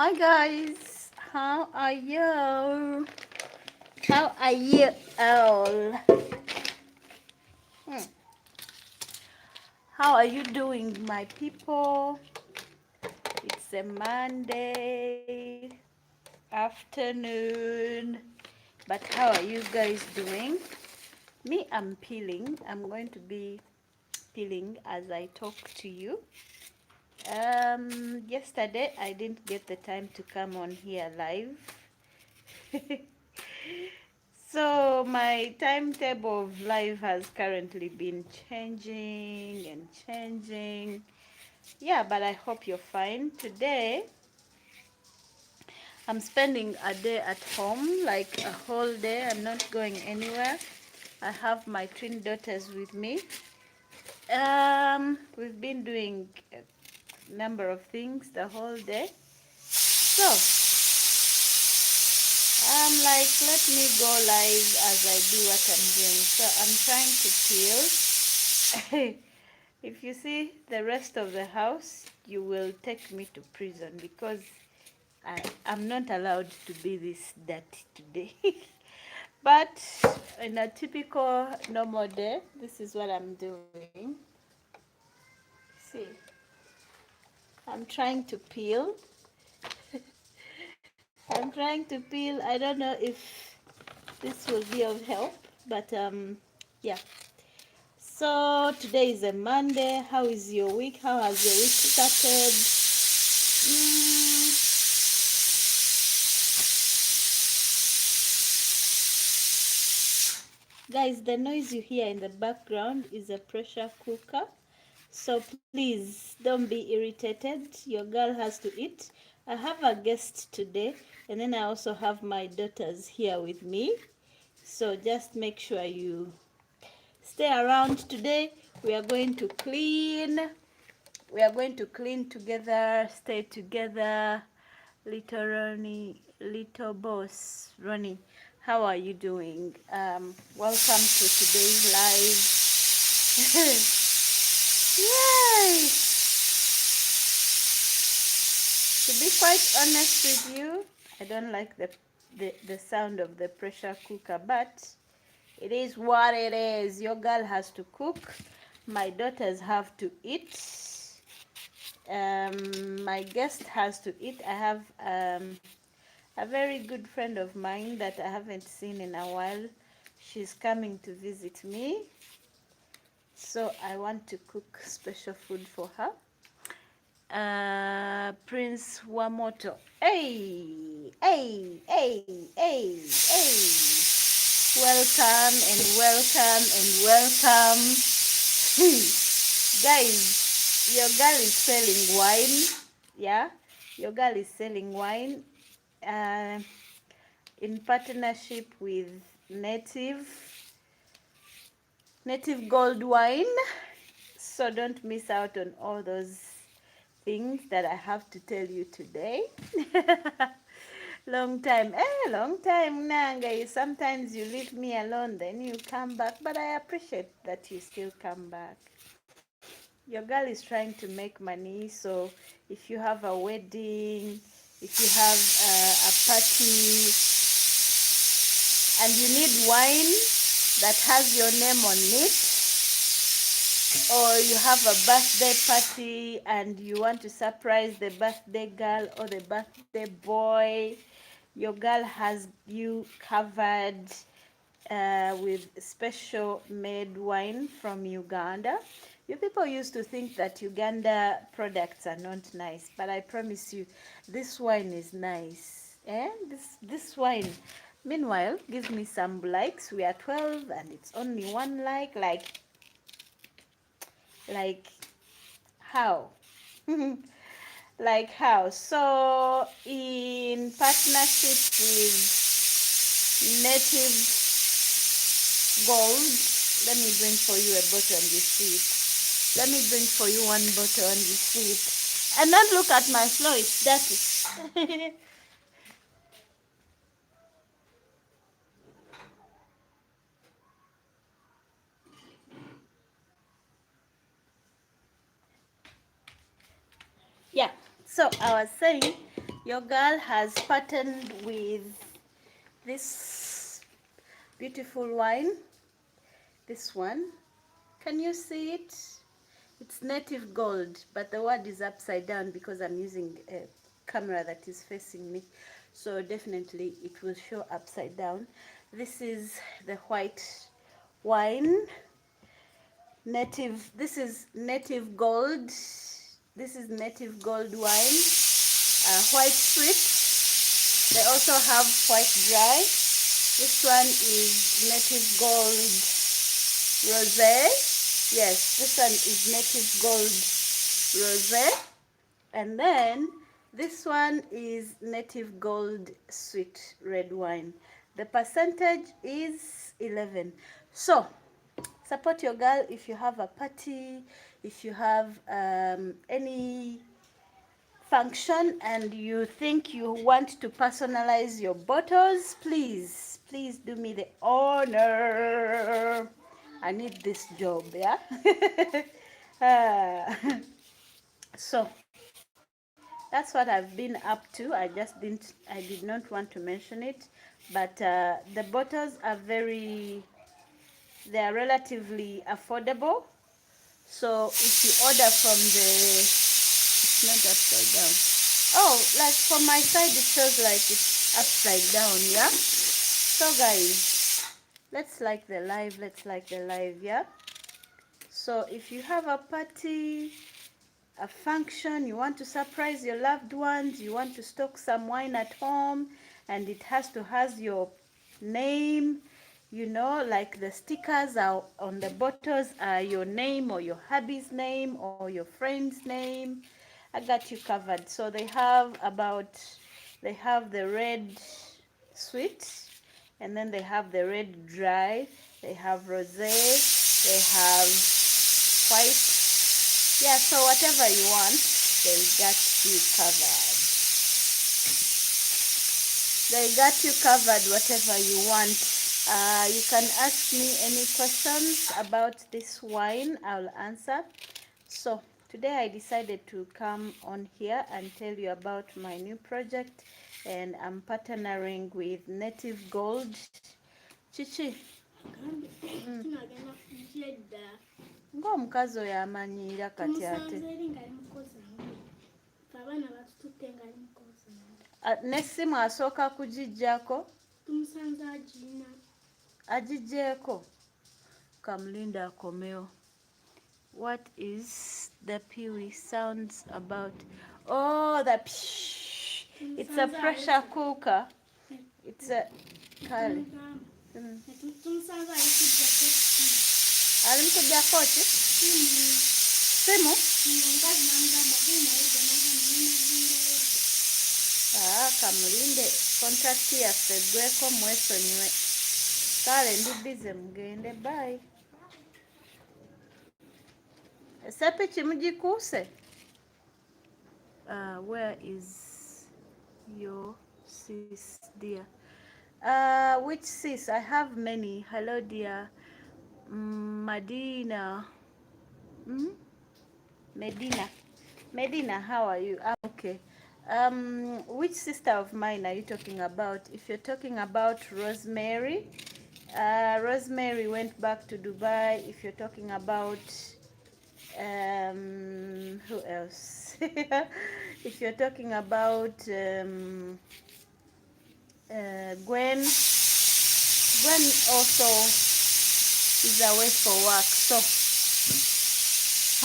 Hi guys, how are you? How are you all? Hmm. How are you doing, my people? It's a Monday afternoon, but how are you guys doing? Me, I'm peeling. I'm going to be peeling as I talk to you. Yesterday I didn't get the time to come on here live. So my timetable of life has currently been changing and changing. Yeah, but I hope you're fine. Today, I'm spending a day at home, like a whole day. I'm not going anywhere. I have my twin daughters with me. We've been doing a number of things the whole day. So, I'm like, let me go live as I do what I'm doing. So I'm trying to peel. If you see the rest of the house, you will take me to prison because I'm not allowed to be this dirty today. But in a typical normal day, this is what I'm doing. See, I'm trying to peel. I'm trying to peel. I don't know if this will be of help, but yeah. So today is a Monday. How is your week? How has your week started? Mm, Guys, the noise you hear in the background is a pressure cooker. So please don't be irritated. Your girl has to eat. I have a guest today, and then I also have my daughters here with me. So just make sure you stay around today. We are going to clean. We are going to clean together, stay together. Little Ronnie, little boss Ronnie, how are you doing? Welcome to today's live. Yay! To be quite honest with you, I don't like the sound of the pressure cooker, but it is what it is. Your girl has to cook. My daughters have to eat. My guest has to eat. I have a very good friend of mine that I haven't seen in a while. She's coming to visit me, so I want to cook special food for her. Prince Wamoto. Hey, hey, hey, hey, hey. Welcome and welcome and welcome. Guys, your girl is selling wine. Yeah, your girl is selling wine uh, in partnership with Native Gold Wine. So don't miss out on all those things that I have to tell you today. Long time, Nanga. Sometimes you leave me alone, then you come back. But I appreciate that you still come back. Your girl is trying to make money, so if you have a wedding, if you have a party, and you need wine that has your name on it, or you have a birthday party and you want to surprise the birthday girl or the birthday boy, your girl has you covered with special made wine from Uganda. You people used to think that Uganda products are not nice, but I promise you, this wine is nice. This wine. Meanwhile, give me some likes. We are 12 and it's only one like. Like how? Like how? So, in partnership with Native Gold, let me bring for you a bottle and you see it. Let me bring for you one bottle and you see it. And don't look at my floor, it's dirty. Yeah, so I was saying Your girl has patterned with this beautiful wine. This one. Can you see it? It's native gold, but the word is upside down because I'm using a camera that is facing me. So definitely it will show upside down. This is the white wine. This is native gold. This is native gold wine. White sweet. They also have white dry. This one is native gold rosé. Yes, this one is native gold rosé. And then this one is native gold sweet red wine. The percentage is 11. So support your girl if you have a party, if you have any function and you think you want to personalize your bottles, please do me the honor. I need this job, yeah. So that's what I've been up to. I did not want to mention it, but the bottles are they are relatively affordable. So if you order from it's not upside down. Oh, like from my side it shows like it's upside down, yeah? So guys, let's like the live, yeah? So if you have a party, a function, you want to surprise your loved ones, you want to stock some wine at home, and it has your name, you know, like the stickers are on the bottles are your name or your hubby's name or your friend's name. I got you covered. So they have the red sweet, and then they have the red dry, they have rosé, they have white. Yeah, so whatever you want, they got you covered. They got you covered, whatever you want. You can ask me any questions about this wine, I'll answer. So today I decided to come on here and tell you about my new project, and I'm partnering with Native Gold. Chichi. Ng'omukazi oyo amanyiira kati ate. N'essimu asooka kugijjako. Agiggyeeko. Kamulinde akomewo. What is the peewee sounds about? Oh, the psh. It's a pressure cooker. It's a kale. Alimkugyako ki? Simu? Kamulinde contract yaffe eggweko mwesonyiwe. Kale ndi busy mugende, bye. Sepiki mugikuuse? Where is your sis, dear? Which sis? I have many. Hello, dear. Medina. Medina, how are you? I'm okay. Which sister of mine are you talking about? If you're talking about Rosemary, Rosemary went back to Dubai. If you're talking about who else? If you're talking about Gwen also is away for work. So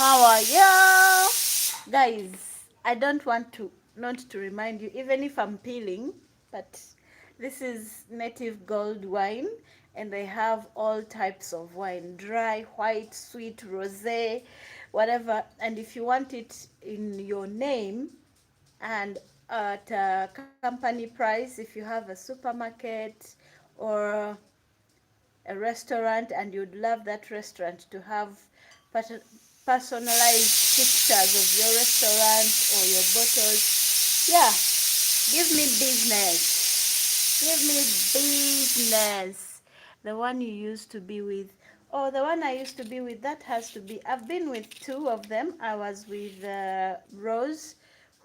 how are you guys? I don't want to not to remind you, even if I'm peeling, but this is native gold wine, and they have all types of wine: dry, white, sweet, rosé, whatever. And if you want it in your name and at a company price, if you have a supermarket or a restaurant and you'd love that restaurant to have personalized pictures of your restaurant or your bottles, yeah, give me business. The one you used to be with, oh, the one I used to be with, that has to be, I've been with two of them. I was with Rose,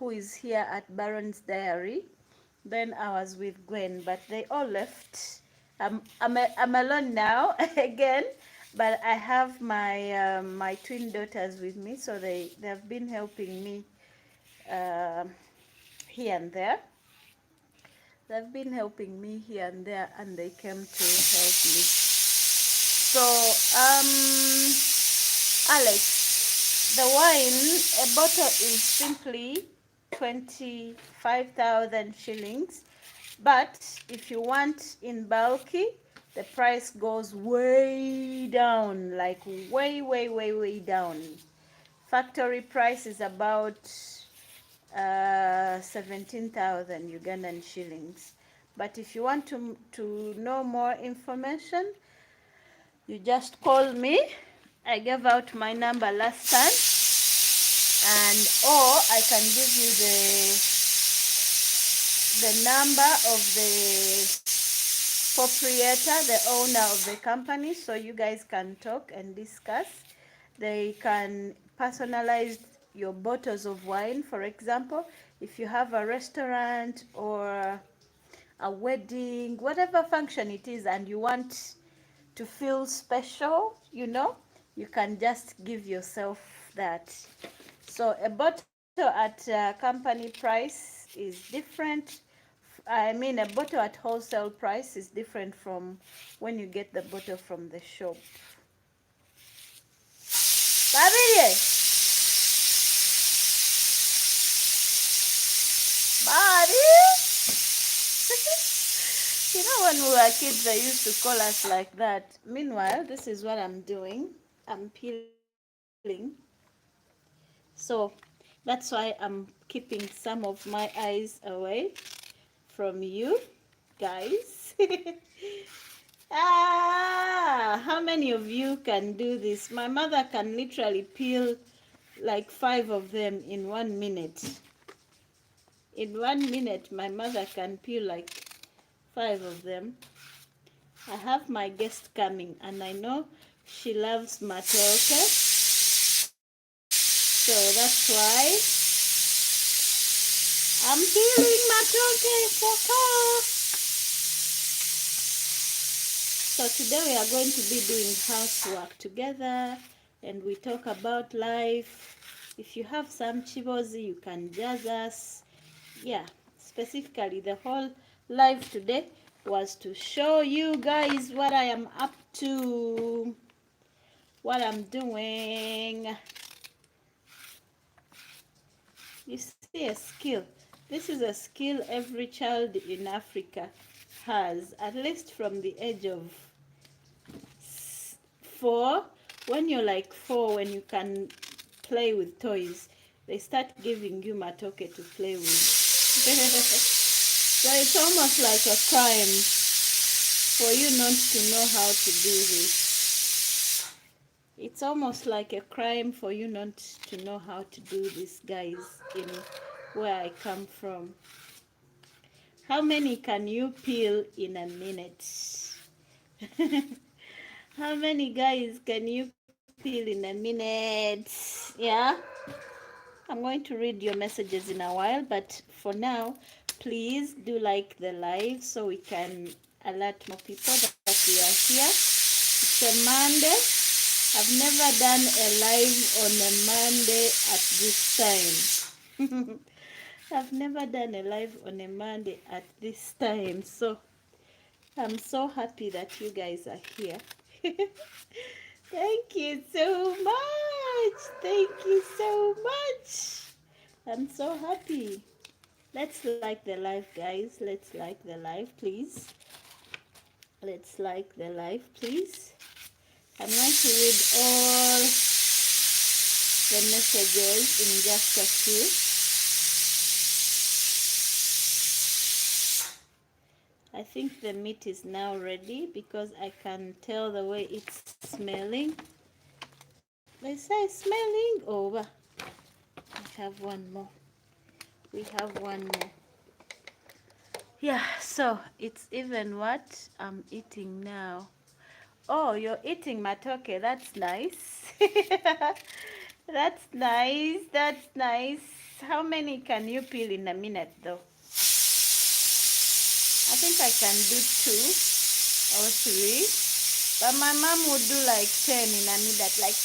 who is here at Baron's Diary. Then I was with Gwen, but they all left. I'm alone now again, but I have my twin daughters with me, so they've been helping me uh, here and there. They've been helping me here and there, and they came to help me. So, Alex, the wine, a bottle is simply 25,000 shillings. But if you want in bulky, the price goes way down, like way down. Factory price is about 17,000 Ugandan shillings. But if you want to know more information, you just call me. I gave out my number last time, and or I can give you the number of the proprietor, the owner of the company, so you guys can talk and discuss. They can personalize your bottles of wine. For example, if you have a restaurant or a wedding, whatever function it is, and you want to feel special, you can just give yourself that. So a bottle at company price is different. I mean, a bottle at wholesale price is different from when you get the bottle from the shop. Babylon! Bobby! You know, when we were kids, they used to call us like that. Meanwhile, this is what I'm doing. I'm peeling. So that's why I'm keeping some of my eyes away from you guys. How many of you can do this? My mother can literally peel like 5 of them in 1 minute. In 1 minute, my mother can peel like 5 of them. I have my guest coming, and I know she loves matooke, so that's why I'm peeling matooke for her. So today we are going to be doing housework together, and we talk about life. If you have some chivozi, you can jazz us. Yeah, specifically the whole live today was to show you guys what I am up to, what I'm doing. You see, a skill. This is a skill every child in Africa has, at least from the age of 4. When you're like 4, when you can play with toys, they start giving you matooke to play with. So it's almost like a crime for you not to know how to do this. It's almost like a crime for you not to know how to do this, guys, in where I come from. How many can you peel in a minute? How many guys can you peel in a minute? Yeah? I'm going to read your messages in a while, but for now, please do like the live so we can alert more people that we are here. It's a Monday. I've never done a live on a Monday at this time. I've never done a live on a Monday at this time, so I'm so happy that you guys are here. Thank you so much. Thank you so much. I'm so happy. Let's like the live, guys. Let's like the live, please. Let's like the live, please. I'm going to read all the messages in just a few. I think the meat is now ready because I can tell the way it's smelling. They say smelling over. We have one more. We have one more. Yeah, so it's even what I'm eating now. Oh, you're eating matooke. That's nice. That's nice. That's nice. How many can you peel in a minute, though? I think I can do 2 or 3. But my mom would do like 10 in a minute. Like,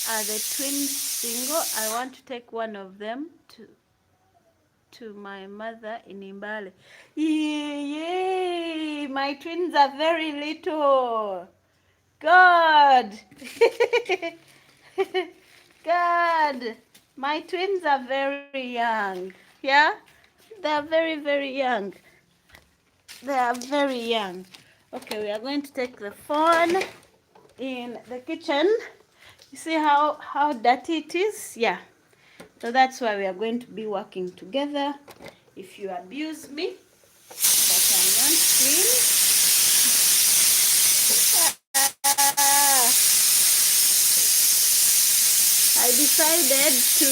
are the twins single? I want to take one of them to my mother in Imbale. Yay! My twins are very little. God. God. My twins are very young. Yeah? They are very, very young. They are very young. Okay, we are going to take the phone in the kitchen. You see how dirty it is? Yeah. So that's why we are going to be working together. If you abuse me, that I'm not clean. I decided to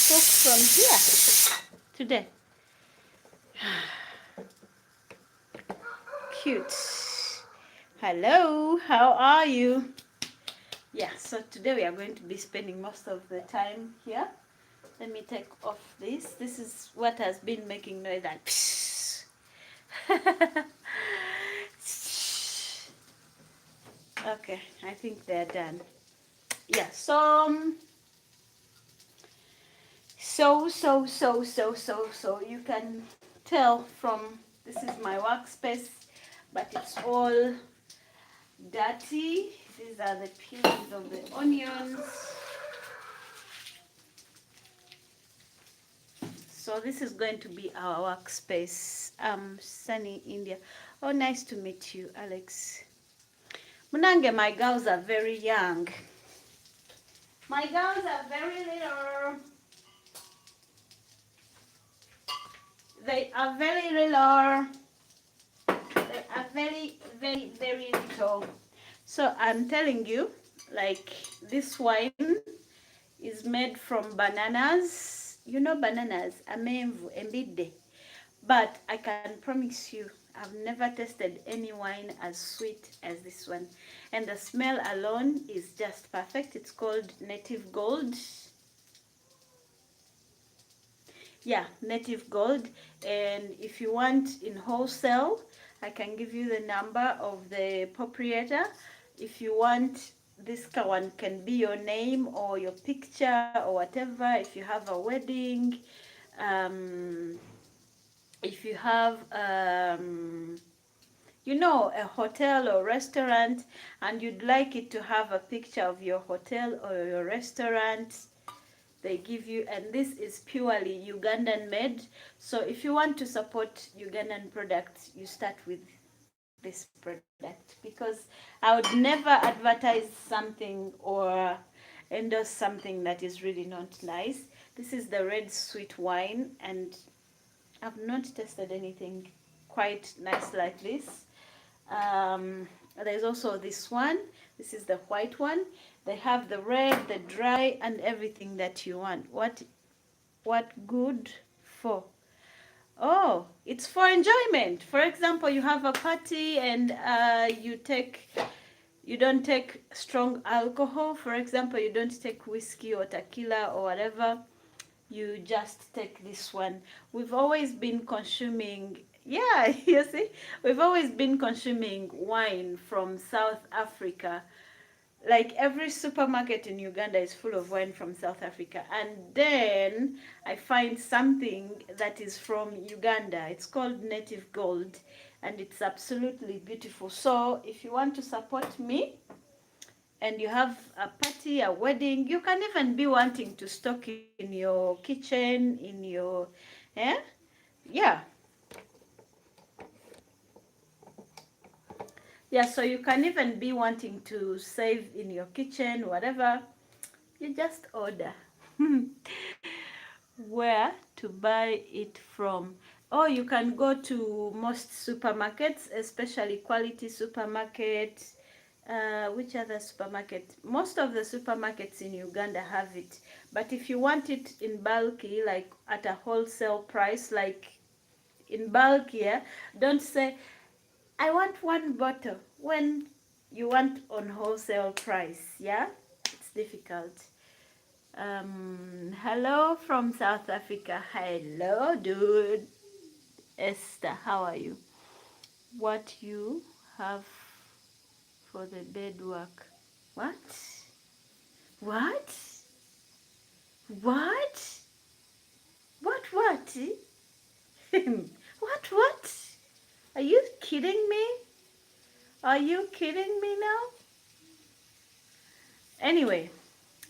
cook from here today. Cute. Hello, how are you? Yeah, so today we are going to be spending most of the time here. Let me take off this. This is what has been making noise and okay, I think they're done. Yeah, so you can tell from this is my workspace, but it's all dirty. These are the peels of the onions. So this is going to be our workspace. Sunny India. Oh, nice to meet you, Alex. Munange, my girls are very young. My girls are very little. They are very little. They are very, very, very little. So I'm telling you, like this wine is made from bananas. You know bananas, amenvu, embide. But I can promise you, I've never tasted any wine as sweet as this one. And the smell alone is just perfect. It's called Native Gold. Yeah, Native Gold. And if you want in wholesale, I can give you the number of the proprietor. If you want, this one can be your name or your picture or whatever. If you have a wedding, if you have you know, a hotel or restaurant, and you'd like it to have a picture of your hotel or your restaurant, they give you. And this is purely Ugandan made. So if you want to support Ugandan products, you start with this product, because I would never advertise something or endorse something that is really not nice. This is the red sweet wine, and I've not tasted anything quite nice like this. There's also this one. This is the white one. They have the red, the dry, and everything that you want. What good for? Oh, it's for enjoyment. For example, you have a party and you don't take strong alcohol. For example, you don't take whiskey or tequila or whatever. You just take this one. We've always been consuming, yeah, you see, we've always been consuming wine from South Africa. Like every supermarket in Uganda is full of wine from South Africa. And then I find something that is from Uganda. It's called Native Gold, and it's absolutely beautiful. So if you want to support me, and you have a party, a wedding, you can even be wanting to stock in your kitchen, in your, eh? Yeah. Yeah, so you can even be wanting to save in your kitchen, whatever. You just order where to buy it from. Or you can go to most supermarkets, especially Quality Supermarket. Which other supermarket? Most of the supermarkets in Uganda have it. But if you want it in bulky, like at a wholesale price, like in bulk here, don't say, I want one bottle. When you want on wholesale price, yeah? It's difficult. Hello from South Africa. Hello, dude. Esther, how are you? What you have for the bed work? What? What? What? What? What? Are you kidding me? Are you kidding me now? Anyway,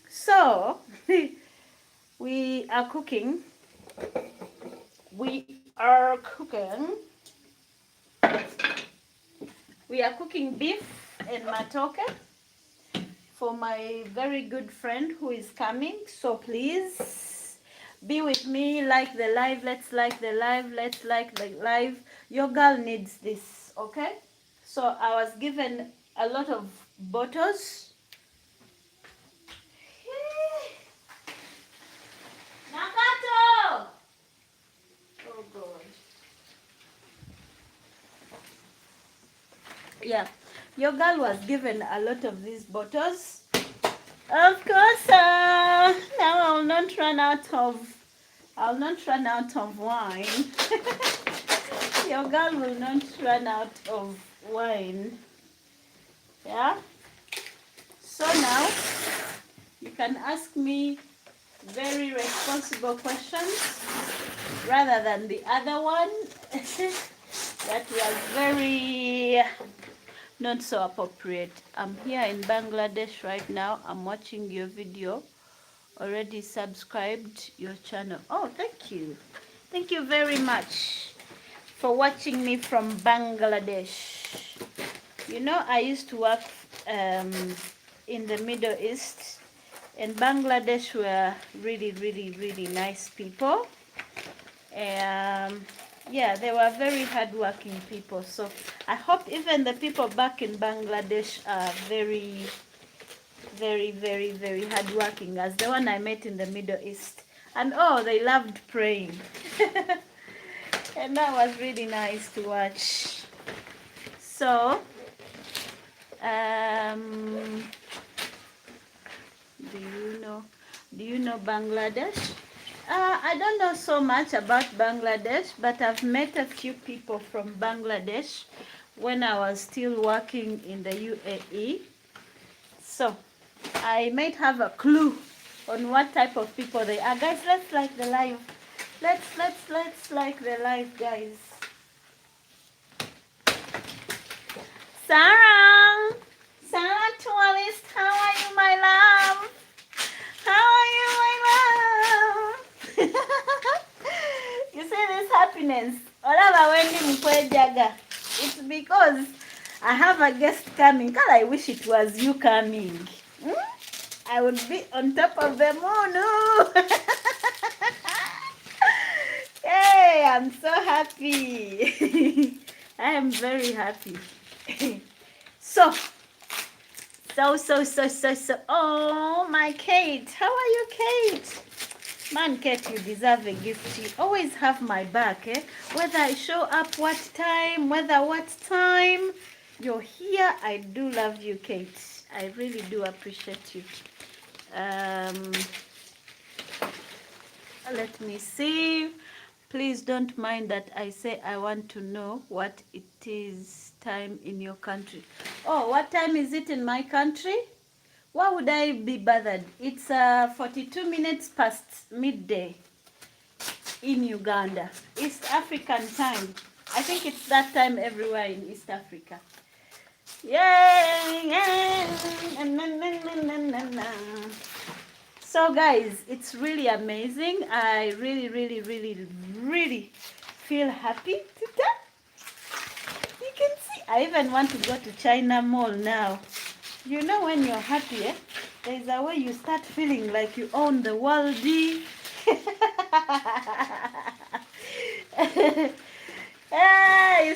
so we are cooking. We are cooking. We are cooking beef and matooke for my very good friend who is coming. So please be with me. Like the live. Let's like the live. Let's like the live. Your girl needs this, okay? So I was given a lot of bottles. Nakato! Oh God. Yeah, your girl was given a lot of these bottles. Of course, now I'll not run out of wine. Your girl will not run out of wine. Yeah. So now you can ask me very responsible questions rather than the other one that was very not so appropriate. I'm here in Bangladesh right now. I'm watching your video. Already subscribed your channel. Oh, thank you. Thank you very much for watching me from Bangladesh. You know, I used to work in the Middle East, and Bangladesh were really, really, really nice people. Yeah, they were very hardworking people. So I hope even the people back in Bangladesh are very, very, very, very hardworking as the one I met in the Middle East. And oh, they loved praying. And that was really nice to watch. So, do you know Bangladesh? I don't know so much about Bangladesh, but I've met a few people from Bangladesh when I was still working in the UAE. So I might have a clue on what type of people they are. Guys, let's like the live. Let's like the live, guys. Sarah! Sarah Tourist, how are you, my love? How are you, my love? You see this happiness? It's because I have a guest coming. God, I wish it was you coming. I would be on top of the moon. Hey, I'm so happy. I am very happy. So. Oh, my Kate. How are you, Kate? Man, Kate, you deserve a gift. You always have my back, eh? Whether I show up what time, what time, you're here. I do love you, Kate. I really do appreciate you. Let me see. Please don't mind that I say I want to know what it is time in your country. Oh, what time is it in my country? Why would I be bothered? It's 42 minutes past midday in Uganda. East African time. I think it's that time everywhere in East Africa. Yay! So guys, it's really amazing. I really feel happy today. You can see, I even want to go to China Mall now. You know, when you're happy, eh? There's a way you start feeling like you own the world. You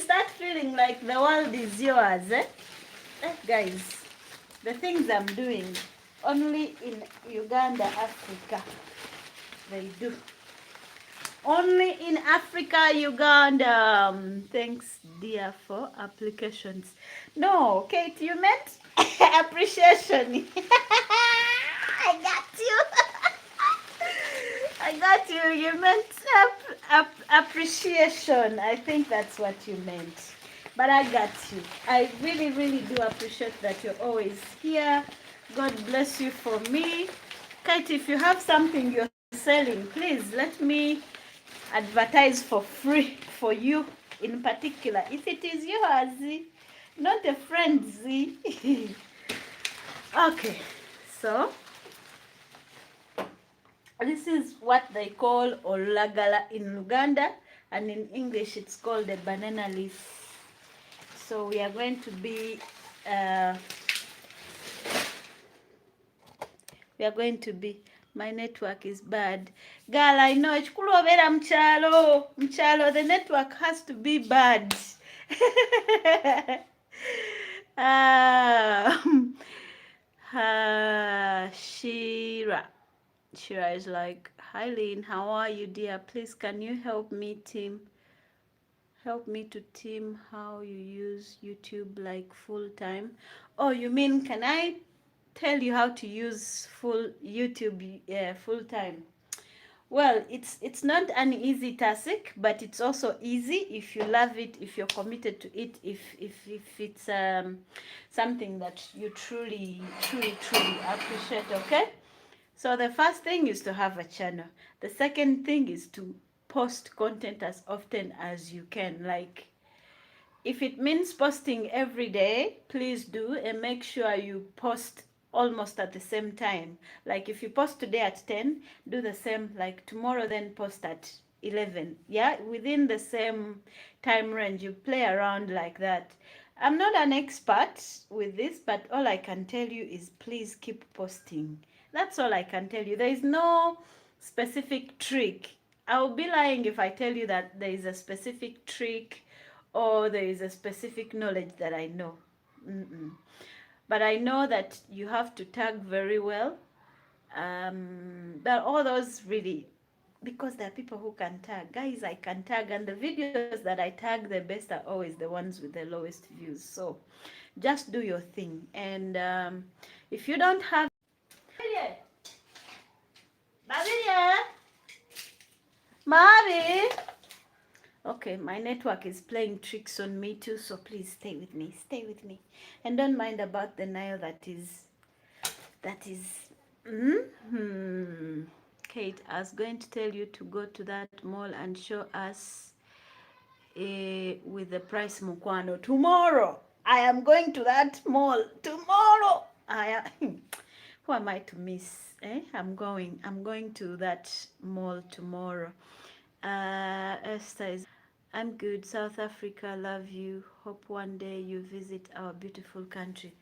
start feeling like the world is yours, eh? Guys, the things I'm doing, only in Uganda, Africa, they do. Only in Africa, Uganda. Thanks, dear, for applications. No, Kate, you meant appreciation. I got you. I got you. You meant appreciation. I think that's what you meant. But I got you. I really, really do appreciate that you're always here. God bless you for me. Kate, if you have something you're selling, please let me advertise for free for you in particular. If it is yours, not a friend's. Okay, so this is what they call olagala in Uganda, and in English it's called a banana leaf. So we are going to be my network is bad. Girl, I know ekikulu obeera mukyalo, the network has to be bad. Shira is like, hi Lynn, how are you, dear? Please can you help me to team how you use YouTube like full time? Oh, you mean can I tell you how to use full YouTube full time? Well, it's not an easy task, but it's also easy if you love it, if you're committed to it, if it's something that you truly appreciate. Okay, so the first thing is to have a channel. The second thing is to post content as often as you can. Like, if it means posting every day, please do, and make sure you post almost at the same time. Like if you post today at 10, do the same like tomorrow, then post at 11. Yeah, within the same time range. You play around like that. I'm not an expert with this, but all I can tell you is please keep posting. That's all I can tell you. There is no specific trick. I will be lying if I tell you that there is a specific trick or there is a specific knowledge that I know. But I know that you have to tag very well. But all those really, because there are people who can tag. Guys, I can tag, and the videos that I tag the best are always the ones with the lowest views. So just do your thing. And if you don't have... Mavi! Okay, my network is playing tricks on me too, so please stay with me. Stay with me. And don't mind about the Nile that is... Kate, I was going to tell you to go to that mall and show us with the price Mukwano. Tomorrow! I am going to that mall. Tomorrow! Who am I to miss? I'm going to that mall tomorrow. Esther is... I'm good. South Africa, love you. Hope one day you visit our beautiful country.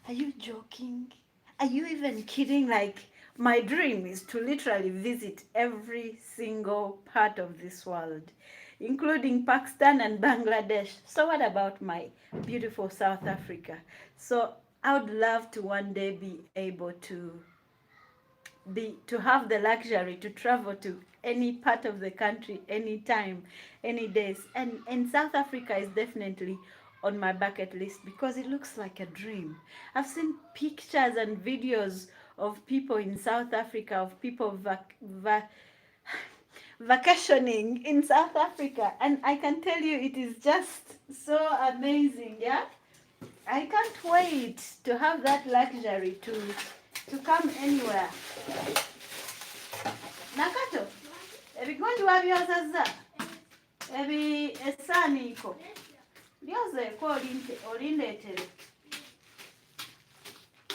Are you joking? Are you even kidding? Like, my dream is to literally visit every single part of this world, including Pakistan and Bangladesh. So what about my beautiful South Africa? So I would love to one day be able to have the luxury to travel to any part of the country, anytime, any days. And South Africa is definitely on my bucket list because it looks like a dream. I've seen pictures and videos of people in South Africa, of people vacationing in South Africa, and I can tell you it is just so amazing. Yeah, I can't wait to have that luxury to come anywhere. Nakato, ebigonjwa byosazza esaaniiko byozeeko olindeetere.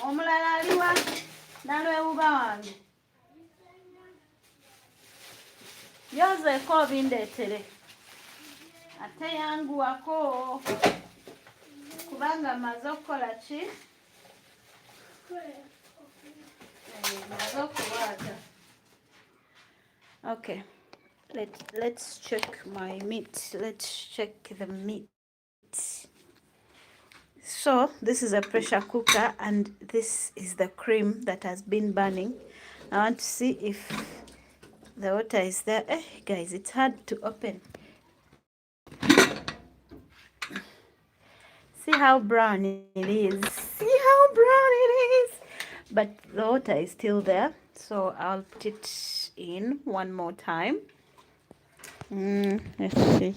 Omulala aliwa nalwewuba wange, byozeeko obindeetere ate yanguwako kubanga mmaze okukola ki? Okay, let's check my meat. Let's check the meat. So this is a pressure cooker, and this is the cream that has been burning. I want to see if The water is there. Guys, it's hard to open. See how brown it is. See how brown it is. But the water is still there. So I'll put it in one more time. Let's see.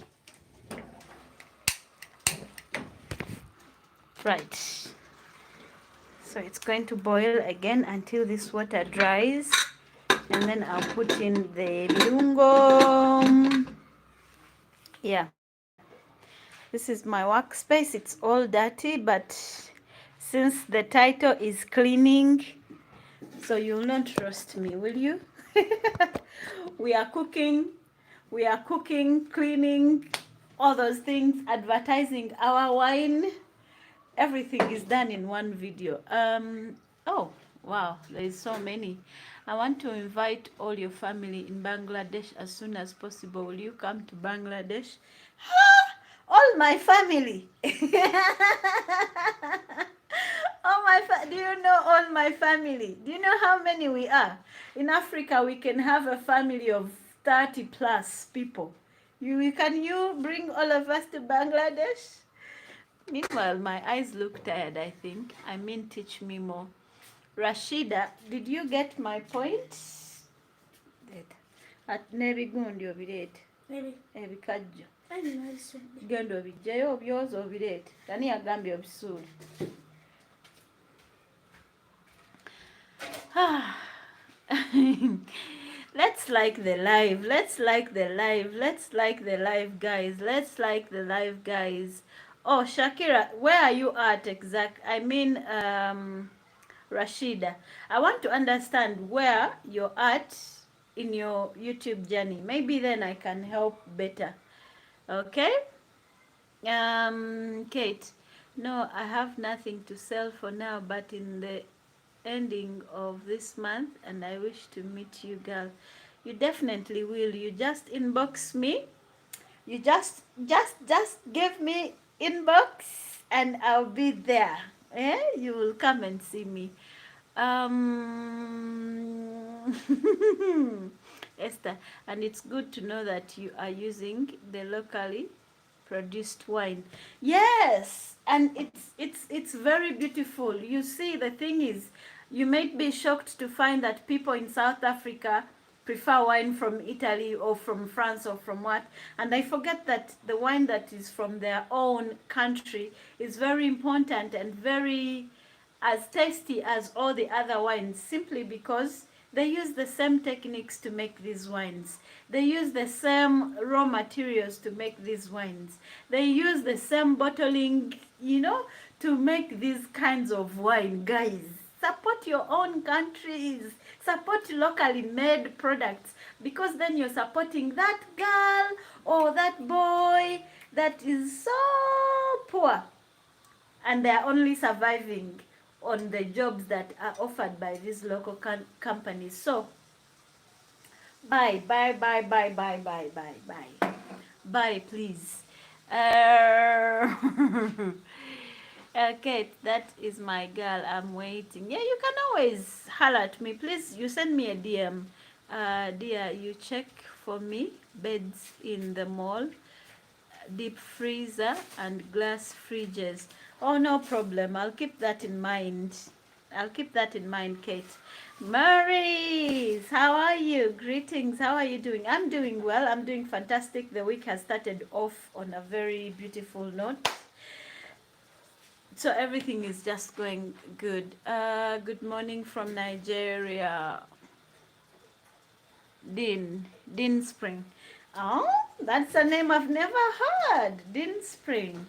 Right. So it's going to boil again until this water dries. And then I'll put in the lungo. Yeah. This is my workspace. It's all dirty, but since the title is cleaning, so you'll not roast me, will you? We are cooking, cleaning, all those things, advertising our wine. Everything is done in one video. Oh, wow, there is so many. I want to invite all your family in Bangladesh as soon as possible. Will you come to Bangladesh? All my family. Do you know all my family? Do you know how many we are? In Africa, we can have a family of 30 plus people. Can you bring all of us to Bangladesh? Meanwhile, my eyes look tired, I think. I mean, teach me more. Rashida, did you get my point? At nebigundi obireete. Ebikajjo. Genda obijjayo obyoza obireete. Tani yagambye obisuule. Let's like the live. Let's like the live. Let's like the live, guys. Let's like the live, guys. Oh, Shakira, where are you at exact? I mean, Rashida, I want to understand where you're at in your YouTube journey. Maybe then I can help better. Okay? Kate, no, I have nothing to sell for now, but in the ending of this month, and I wish to meet you, girl. You definitely will. You just inbox me. You just give me inbox and I'll be there. You will come and see me. Esther, and it's good to know that you are using the locally produced wine. Yes, and it's very beautiful. You see, the thing is, you might be shocked to find that people in South Africa prefer wine from Italy or from France or from what, and I forget that the wine that is from their own country is very important and very as tasty as all the other wines, simply because they use the same techniques to make these wines. They use the same raw materials to make these wines. They use the same bottling, to make these kinds of wine. Guys, support your own countries. Support locally made products, because then you're supporting that girl or that boy that is so poor and they're only surviving on the jobs that are offered by these local companies. So bye, please. Okay, that is my girl. I'm waiting. Yeah, you can always holler at me. Please, you send me a DM. Dear, you check for me beds in the mall, deep freezer and glass fridges. Oh, no problem. I'll keep that in mind. Kate. Maurice, how are you? Greetings. How are you doing? I'm doing well. I'm doing fantastic. The week has started off on a very beautiful note. So everything is just going good. Good morning from Nigeria. Dean Spring. Oh, that's a name I've never heard. Dean Spring.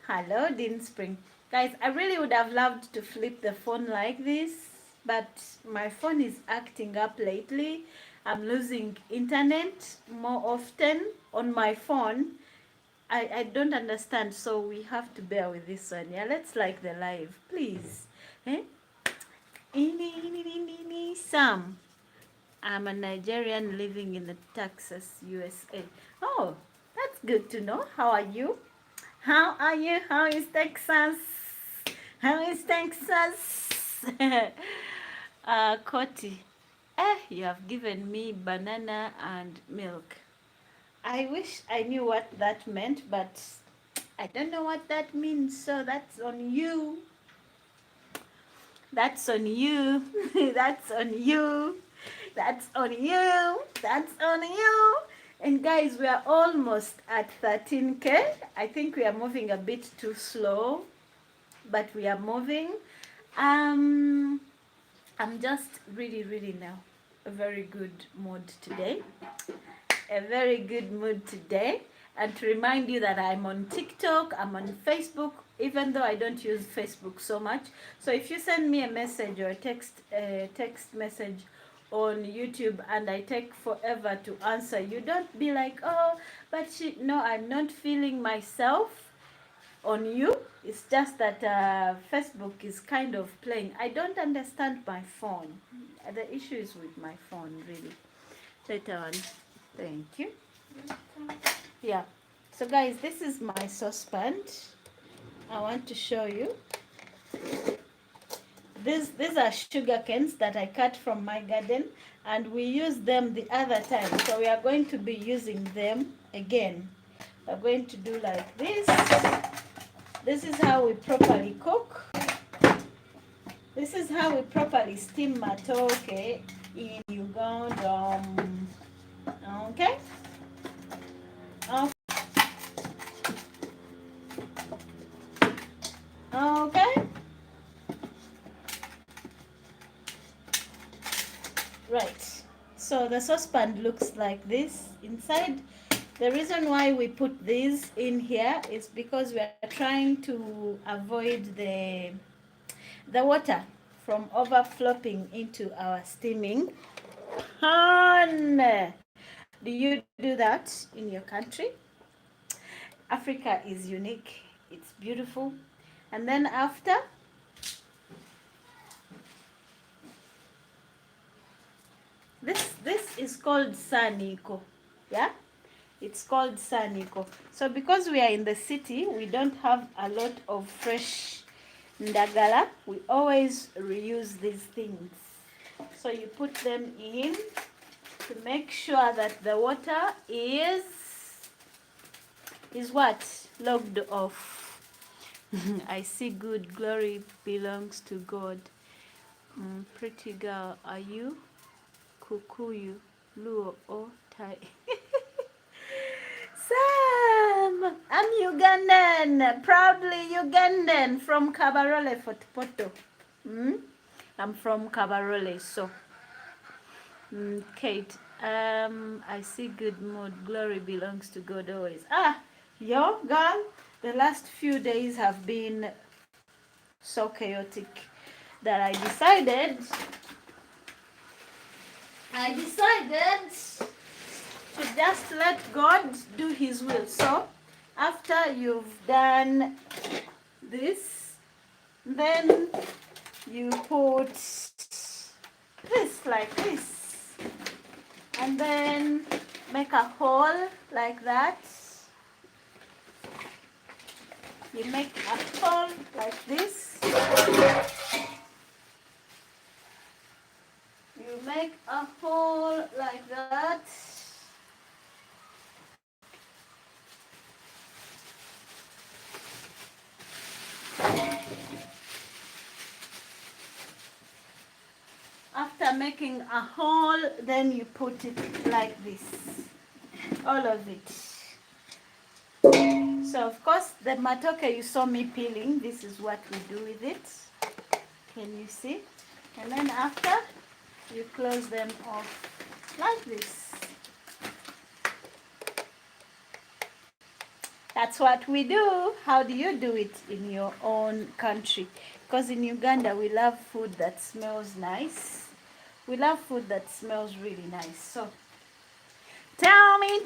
Hello, Dean Spring. Guys, I really would have loved to flip the phone like this, but my phone is acting up lately. I'm losing internet more often on my phone. I don't understand, so we have to bear with this one. Yeah, let's like the live, please. Sam. I'm a Nigerian living in Texas, USA. Oh, that's good to know. How are you? How are you? How is Texas? How is Texas? Koti. You have given me banana and milk. I wish I knew what that meant, but I don't know what that means, so that's on you. That's on you. That's on you. That's on you. That's on you. And guys, we are almost at 13K. I think we are moving a bit too slow, but we are moving. I'm just really now a very good mood today. A very good mood today. And to remind you that I'm on TikTok, I'm on Facebook, even though I don't use Facebook so much. So if you send me a message or a text message on YouTube and I take forever to answer, you don't be like, oh, but no, I'm not feeling myself on you. It's just that Facebook is kind of playing. I don't understand my phone. The issue is with my phone, really. Later on. Thank you. Yeah. So guys, this is my saucepan. I want to show you. These are sugar canes that I cut from my garden, and we used them the other time. So we are going to be using them again. We're going to do like this. This is how we properly cook. This is how we properly steam matooke in Uganda. Okay? Okay? Right. So the saucepan looks like this inside. The reason why we put these in here is because we are trying to avoid the water from overflowing into our steaming pan. Do you do that in your country? Africa is unique. It's beautiful. And then after, this is called saniko. Yeah? It's called saniko. So because we are in the city, we don't have a lot of fresh ndagala. We always reuse these things. So you put them in to make sure that the water is what? Logged off. I see good. Glory belongs to God. Pretty girl, are you? Kukuyu, Luo, or Thai? Sam, I'm Ugandan, proudly Ugandan from Kabarole, Poto. I'm from Kabarole, so. Kate, I see good mood. Glory belongs to God always. Yo, girl, the last few days have been so chaotic that I decided to just let God do his will. So after you've done this, then you put this like this, and then make a hole like that. You make a hole like this. You make a hole like that. After making a hole, then you put it like this. All of it. So of course the matooke you saw me peeling, this is what we do with it. Can you see? And then after, you close them off like this. That's what we do. How do you do it in your own country? Because in Uganda we love food that smells nice. We love food that smells really nice. So tell me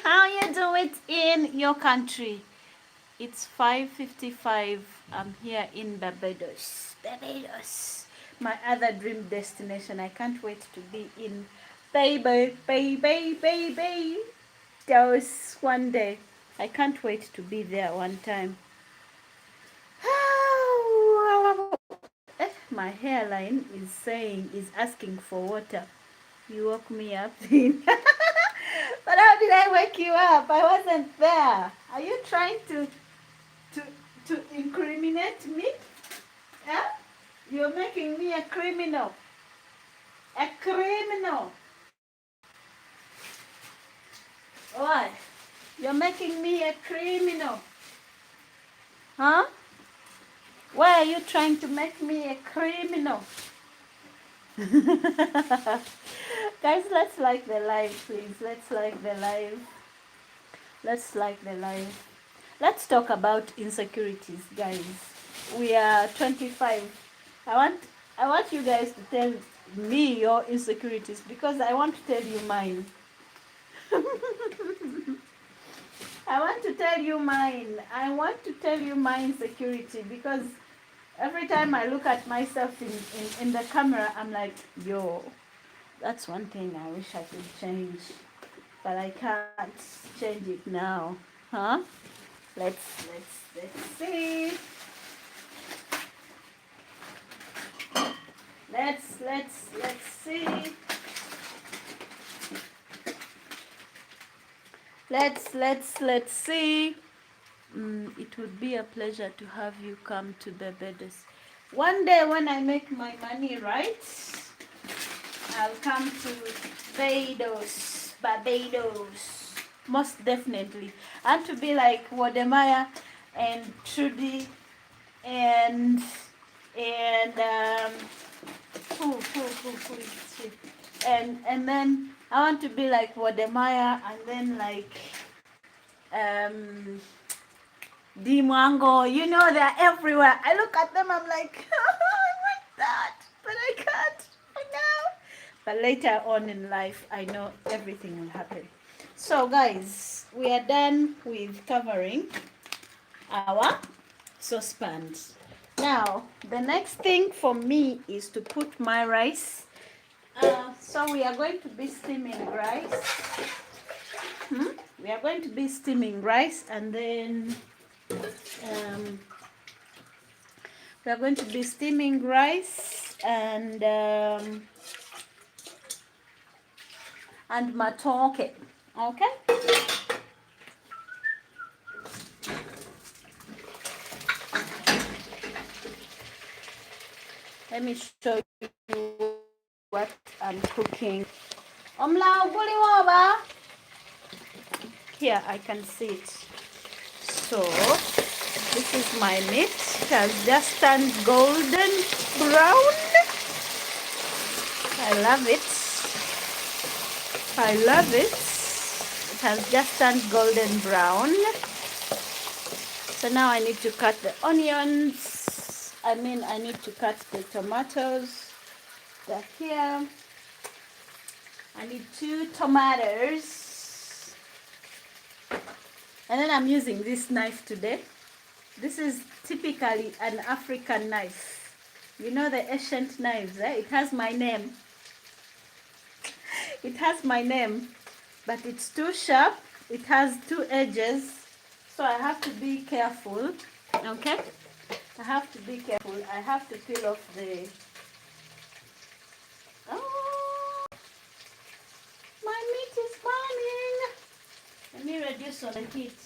how you do it in your country. It's 5:55. I'm here in Barbados. Barbados. My other dream destination. I can't wait to be in baby. Those one day. I can't wait to be there one time. My hairline is asking for water. You woke me up. But how did I wake you up? I wasn't there. Are you trying to to incriminate me? Yeah? You're making me a criminal. A criminal. Why? You're making me a criminal. Huh? Why are you trying to make me a criminal? Guys, let's like the live, please. Let's like the live. Let's like the live. Let's talk about insecurities, guys. We are 25. I want I want you guys to tell me your insecurities because I want to tell you mine. I want to tell you mine. I want to tell you my insecurity because every time I look at myself in the camera, I'm like, yo, that's one thing I wish I could change. But I can't change it now. Huh? Let's see. Let's see. Let's see. It would be a pleasure to have you come to Barbados. One day when I make my money right, I'll come to Barbados. Most definitely. And to be like Wodemaya and Trudy and who and then I want to be like Wodemaya and then like um Dimango, you know, they're everywhere. I look at them, I'm like, I want that, but I can't right now. But later on in life, I know everything will happen. So, guys, we are done with covering our saucepans. Now, the next thing for me is to put my rice. So, we are going to be steaming rice. We are going to be steaming rice and then we are going to be steaming rice and matooke. Okay. Let me show you what I'm cooking. Omla uguliwoba. Here I can see it. So this is my meat. It has just turned golden brown. I love it. I love it. It has just turned golden brown. So now I need to cut the onions. I need to cut the tomatoes. They're here. I need 2 tomatoes. And then I'm using this knife today. This is typically an African knife. You know the ancient knives, eh? It has my name. It has my name, but it's too sharp. It has 2 edges, so I have to be careful. Okay? I have to be careful. I have to peel off the... Oh, my meat is burning. Let me reduce on the heat.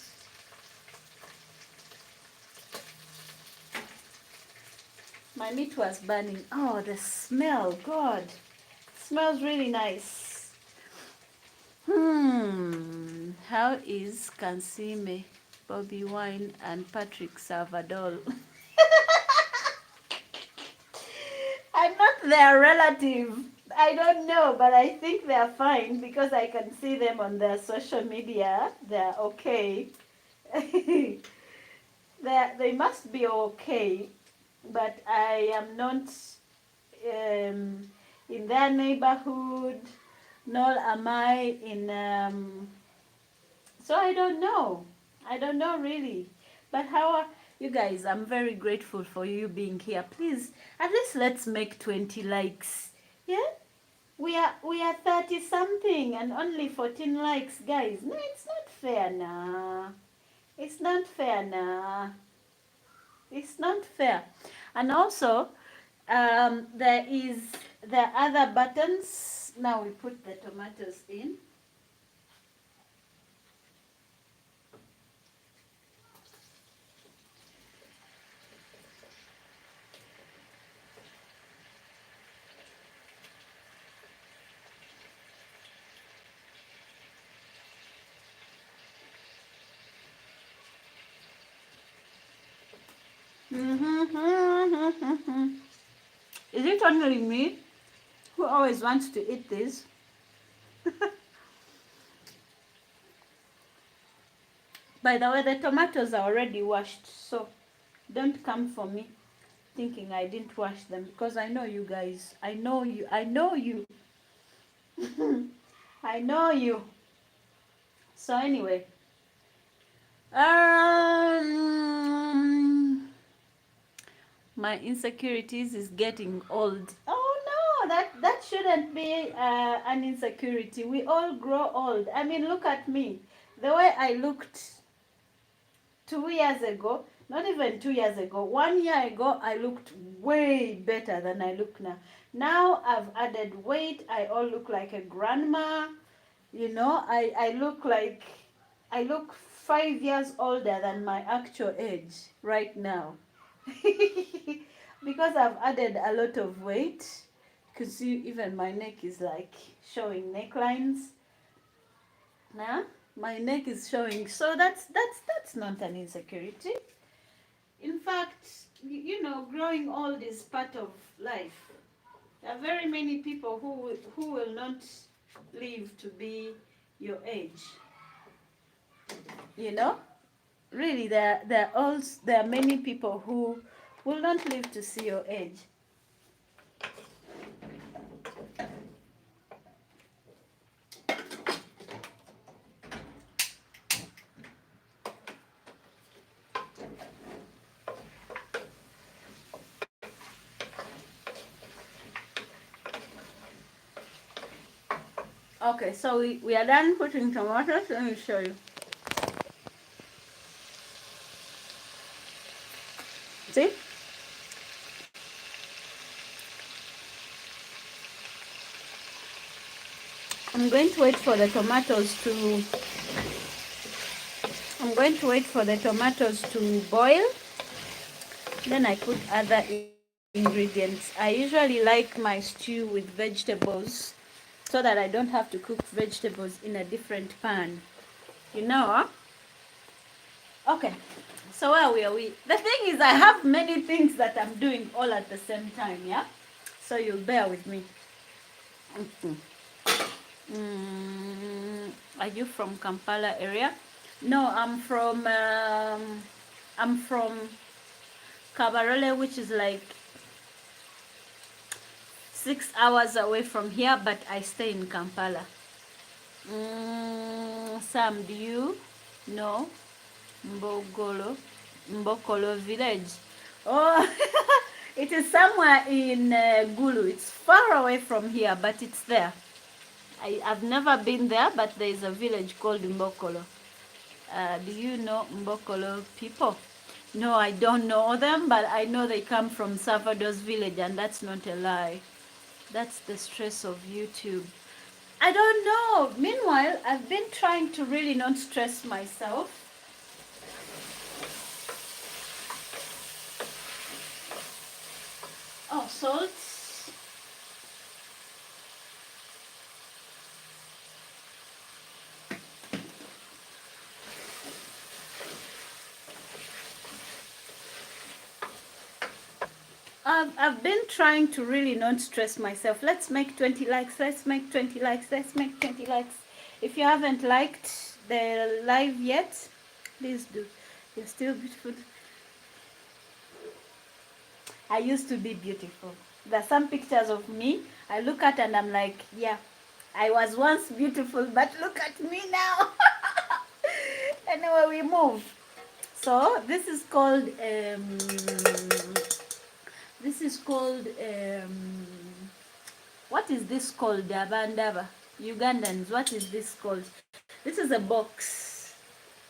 My meat was burning. Oh, the smell, God. It smells really nice. How is Kansime, Bobby Wine, and Patrick Salvador? I'm not their relative. I don't know, but I think they're fine because I can see them on their social media. They're okay. They must be okay, but I am not in their neighborhood, nor am I in... so I don't know. I don't know really. But how are you guys? I'm very grateful for you being here. Please, at least let's make 20 likes. Yeah? We are 30 something and only 14 likes, guys. No, it's not fair nah. It's not fair nah. It's not fair. And also, there are other buttons Now we put the tomatoes in. Is it only me who always wants to eat this? By the way, the tomatoes are already washed, so don't come for me thinking I didn't wash them, because I know you guys. I know you. I know you. I know you. So anyway, my insecurities is getting old. Oh no, that shouldn't be an insecurity. We all grow old. I mean, look at me. The way I looked 2 years ago, not even 2 years ago, 1 year ago, I looked way better than I look now. Now I've added weight. I all look like a grandma. You know, I look 5 years older than my actual age right now. Because I've added a lot of weight. You can see even my neck is like showing necklines. Now my neck is showing, so that's not an insecurity. In fact, you know, growing old is part of life. There are very many people who will not live to be your age. You know, really, there are many people who will not live to see your age. Okay, so we are done putting tomatoes. Let me show you. See? I'm going to wait for the tomatoes to boil. Then I put other ingredients. I usually like my stew with vegetables so that I don't have to cook vegetables in a different pan. You know? Okay. So where are we? The thing is, I have many things that I'm doing all at the same time, yeah? So you'll bear with me. Are you from Kampala area? No, I'm from Kabarole, which is like 6 hours away from here, but I stay in Kampala. Sam, do you know Mbokolo village? Oh, it is somewhere in Gulu. It's far away from here, but it's there. I've never been there, but there is a village called Mbokolo. Do you know Mbokolo people? No, I don't know them, but I know they come from Salvador's village, and that's not a lie. That's the stress of YouTube. I don't know. Meanwhile, I've been trying to really not stress myself. Oh, salt. I've been trying to really not stress myself. Let's make 20 likes. Let's make 20 likes. Let's make 20 likes. If you haven't liked the live yet, please do. You're still beautiful. I used to be beautiful. There are some pictures of me I look at and I'm like, yeah, I was once beautiful, but look at me now. Anyway, we move. So this is called what is this called? Dabandaba. Ugandans, what is this called? This is a box.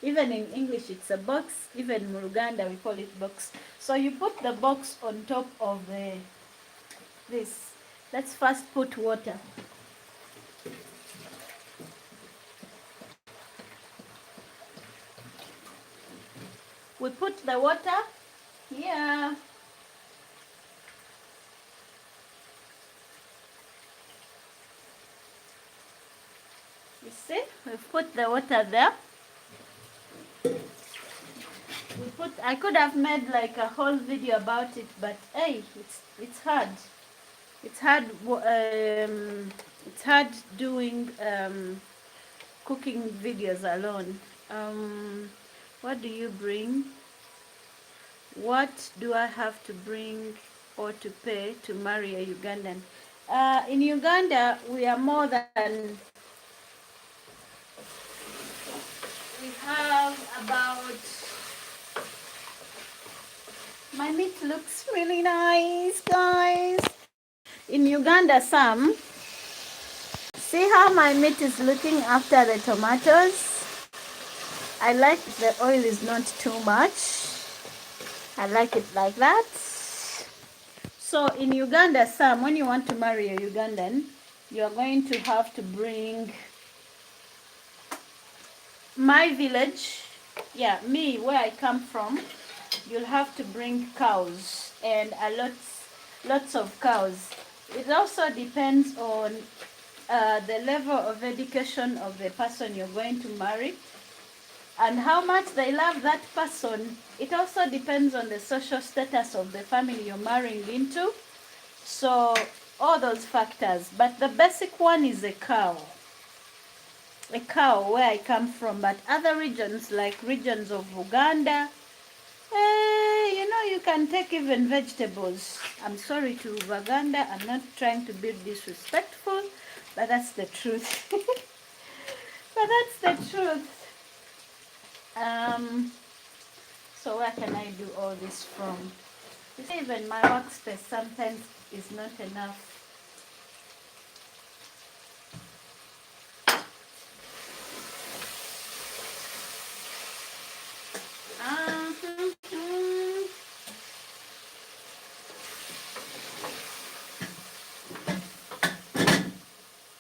Even in English it's a box. Even in Uganda we call it box. So you put the box on top of this. Let's first put water. We put the water here. You see, we've put the water there. I could have made like a whole video about it, but hey, it's hard. It's hard. It's hard doing cooking videos alone. What do you bring? What do I have to bring or to pay to marry a Ugandan? In Uganda, we are more than, we have about, my meat looks really nice, guys. In Uganda, see how my meat is looking after the tomatoes? I like the oil is not too much. I like it like that. So in Uganda, when you want to marry a Ugandan, you are going to have to bring, my village, yeah, me, where I come from, you'll have to bring cows, and lots of cows. It also depends on the level of education of the person you're going to marry and how much they love that person. It also depends on the social status of the family you're marrying into. So all those factors. But the basic one is a cow. A cow where I come from. But other regions, like regions of Uganda, you can take even vegetables. I'm sorry to Uganda. I'm not trying to be disrespectful, but that's the truth. But that's the truth. So where can I do all this from? You see, even my workspace sometimes is not enough.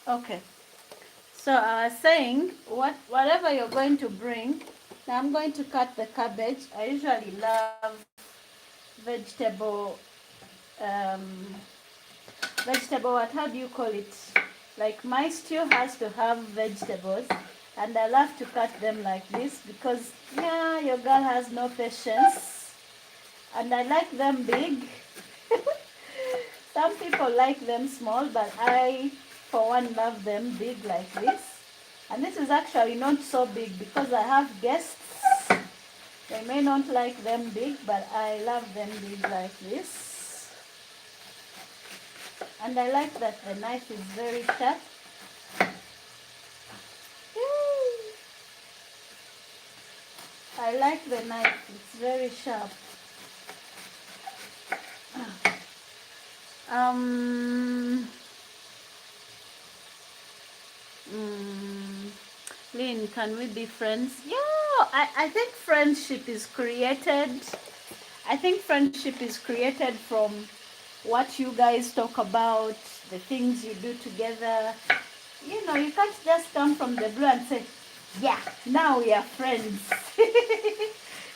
Okay. So I was saying, whatever you're going to bring, now I'm going to cut the cabbage. I usually love vegetable, how do you call it? Like my stew has to have vegetables, and I love to cut them like this because, yeah, your girl has no patience, and I like them big. Some people like them small, but I, for one, love them big like this. And this is actually not so big because I have guests. They may not like them big, but I love them big like this. And I like that the knife is very sharp. I like the knife, it's very sharp. Lynn, can we be friends? Yeah, I think friendship is created. I think friendship is created from what you guys talk about, the things you do together. You know, you can't just come from the blue and say, yeah, now we are friends.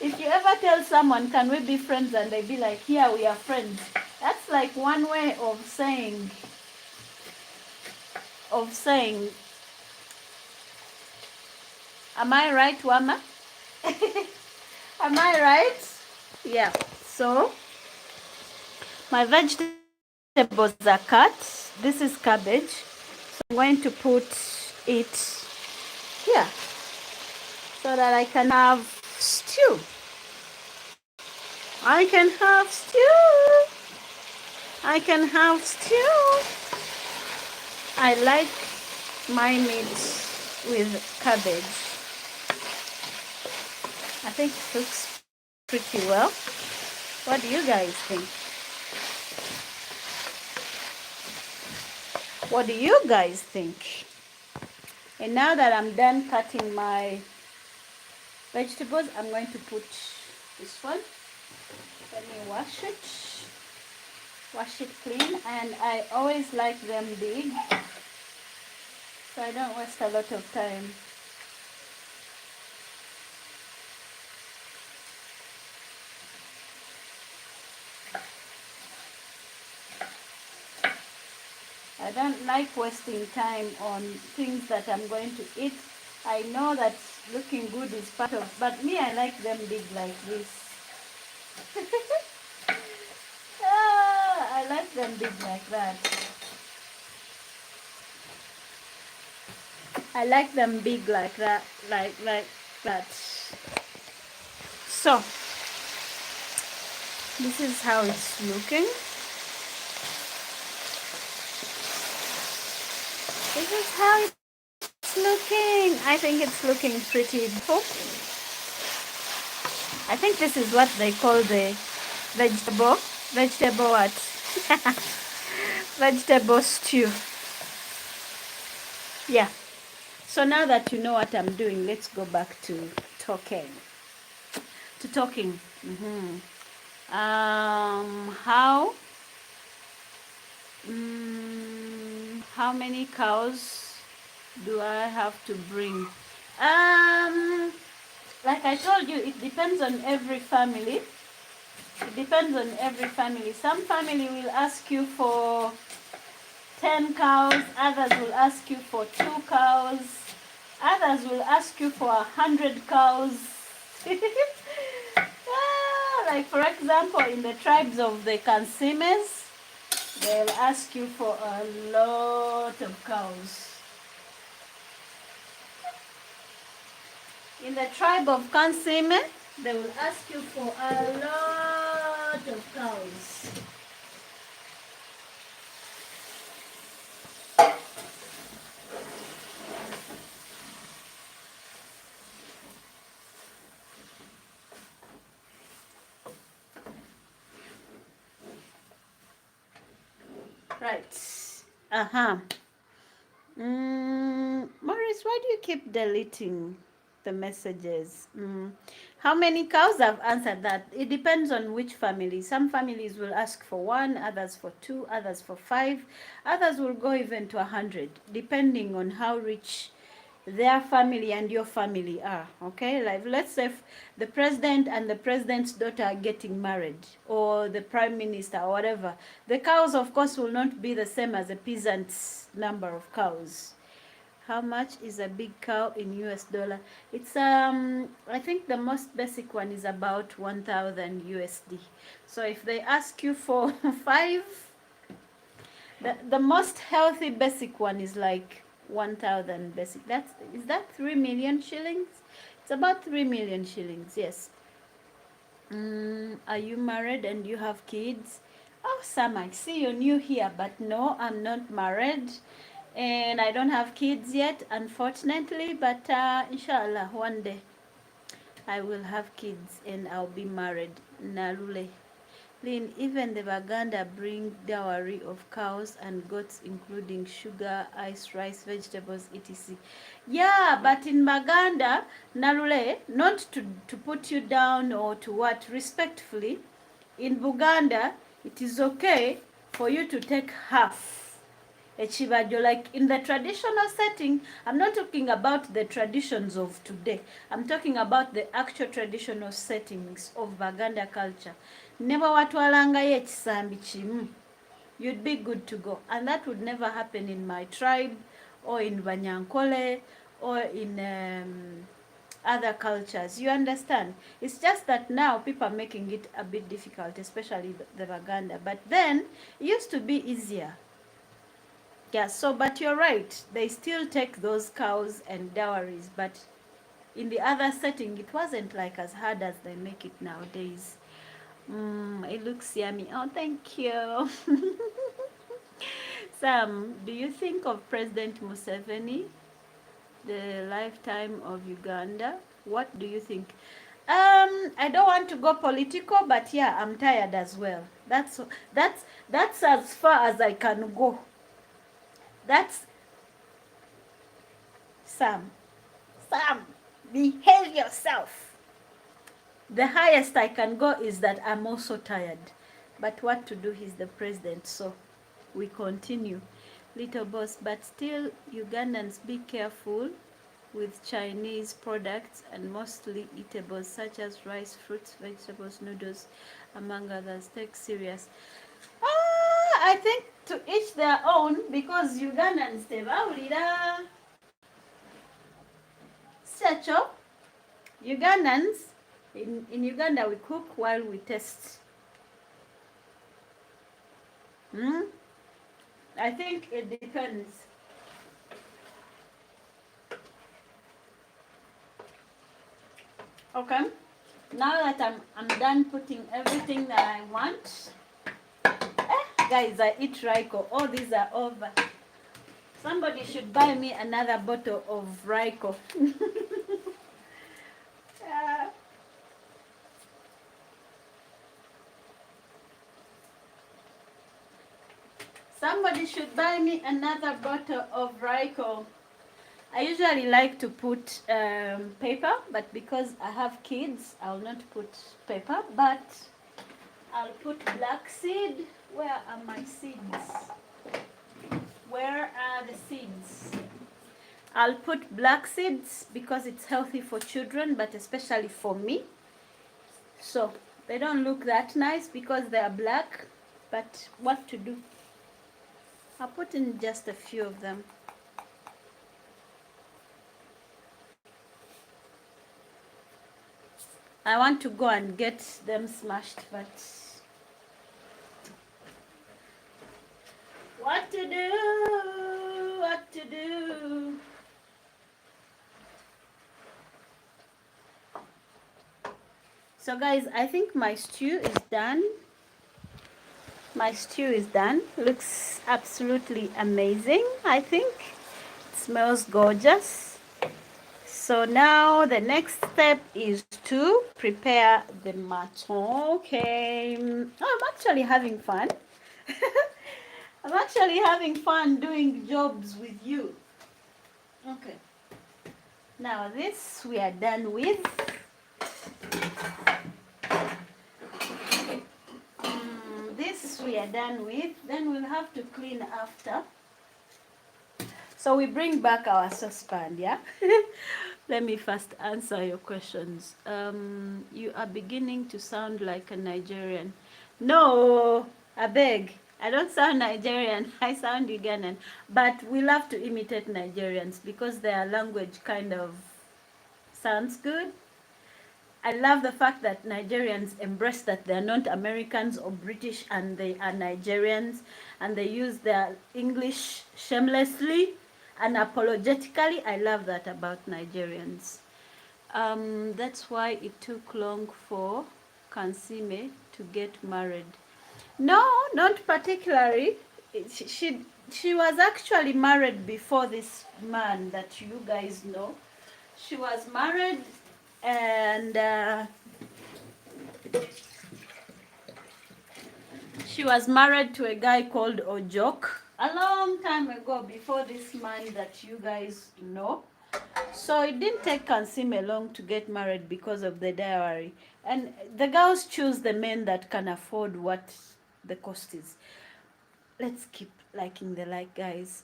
If you ever tell someone, can we be friends, and they be like, yeah, we are friends, that's like one way of saying, am I right, Wama? Am I right? Yeah. So my vegetables are cut. This is cabbage. So I'm going to put it here so that I can have stew. I can have stew. I like my meat with cabbage. I think it looks pretty well. What do you guys think? What do you guys think? And now that I'm done cutting my vegetables, I'm going to put this one. Let me wash it clean, and I always like them big so I don't waste a lot of time. I don't like wasting time on things that I'm going to eat. I know that looking good is part of, but me, I like them big like this. I like them big like that. I like them big like that, like that. So, this is how it's looking. This is how it's looking. I think it's looking pretty beautiful. I think this is what they call the vegetable what? Vegetable stew. Yeah. So now that you know what I'm doing, let's go back to talking. How many cows do I have to bring? Like I told you, it depends on every family. It depends on every family. Some family will ask you for 10 cows, others will ask you for 2 cows, others will ask you for 100 cows. Like for example, in the tribes of the Kansimes, they'll ask you for a lot of cows. In the tribe of Kansime, they will ask you for a lot of cows. Right. Uh-huh. Maurice, why do you keep deleting the messages? How many cows? I've answered that. It depends on which family. Some families will ask for 1, others for 2, others for 5. Others will go even to 100, depending on how rich their family and your family are. Okay, like let's say if the president and the president's daughter are getting married, or the prime minister or whatever, the cows of course will not be the same as a peasant's number of cows. How much is a big cow in US dollar? It's I think the most basic one is about 1000 USD. So if they ask you for 5, the most healthy basic one is like 1000 basic. Is that 3 million shillings? It's about 3 million shillings, yes. Are you married and you have kids? Oh, Sam, I see you're new here, but no, I'm not married and I don't have kids yet, unfortunately, but inshallah, one day I will have kids and I'll be married. Nalule. Lynn, even the Baganda bring dowry of cows and goats, including sugar, ice, rice, vegetables, etc. Yeah, but in Baganda, Narule, not to put you down or to what, respectfully, in Buganda, it is okay for you to take half. Echibajo, like in the traditional setting, I'm not talking about the traditions of today. I'm talking about the actual traditional settings of Baganda culture. Never watwalangayo ekisambi kimu. You'd be good to go. And that would never happen in my tribe or in Banyankole or in other cultures. You understand? It's just that now people are making it a bit difficult, especially the Baganda. But then it used to be easier. Yeah, so, but you're right. They still take those cows and dowries, but in the other setting, it wasn't like as hard as they make it nowadays. It looks yummy. Oh, thank you. Sam, do you think of President Museveni, the lifetime of Uganda? What do you think? I don't want to go political, but yeah, I'm tired as well. That's as far as I can go. That's Sam. Sam, behave yourself. The highest I can go is that I'm also tired. But what to do, he's the president, so we continue. Little boss, but still, Ugandans, be careful with Chinese products and mostly eatables such as rice, fruits, vegetables, noodles, among others. Take serious. I think to each their own, because Ugandans tebawulira secho. Ugandans, in Uganda we cook while we taste. I think it depends. Okay, now that I'm done putting everything that I want. Guys, I eat Raiko. All these are over. Somebody should buy me another bottle of Raiko. Somebody should buy me another bottle of Raiko. I usually like to put paper, but because I have kids, I'll not put paper, but I'll put black seed. Where are my seeds? Where are the seeds? I'll put black seeds because it's healthy for children, but especially for me. So they don't look that nice because they are black, but what to do? I'll put in just a few of them. I want to go and get them smashed, but what to do? What to do? So guys, I think my stew is done. My stew is done. Looks absolutely amazing, I think. It smells gorgeous. So now the next step is to prepare the matooke. I'm actually having fun. I'm actually having fun doing jobs with you. Okay. Now this we are done with. This we are done with. Then we'll have to clean after. So we bring back our saucepan, yeah? Let me first answer your questions. You are beginning to sound like a Nigerian. No, I beg. I don't sound Nigerian. I sound Ugandan. But we love to imitate Nigerians because their language kind of sounds good. I love the fact that Nigerians embrace that they're not Americans or British and they are Nigerians, and they use their English shamelessly and apologetically. I love that about Nigerians. That's why it took long for Kansime to get married. No, not particularly. She was actually married before this man that you guys know. She was married and she was married to a guy called Ojok a long time ago, before this man that you guys know. So it didn't take Kansime long to get married because of the dowry. And the girls choose the men that can afford what the cost is. Let's keep liking the like, guys.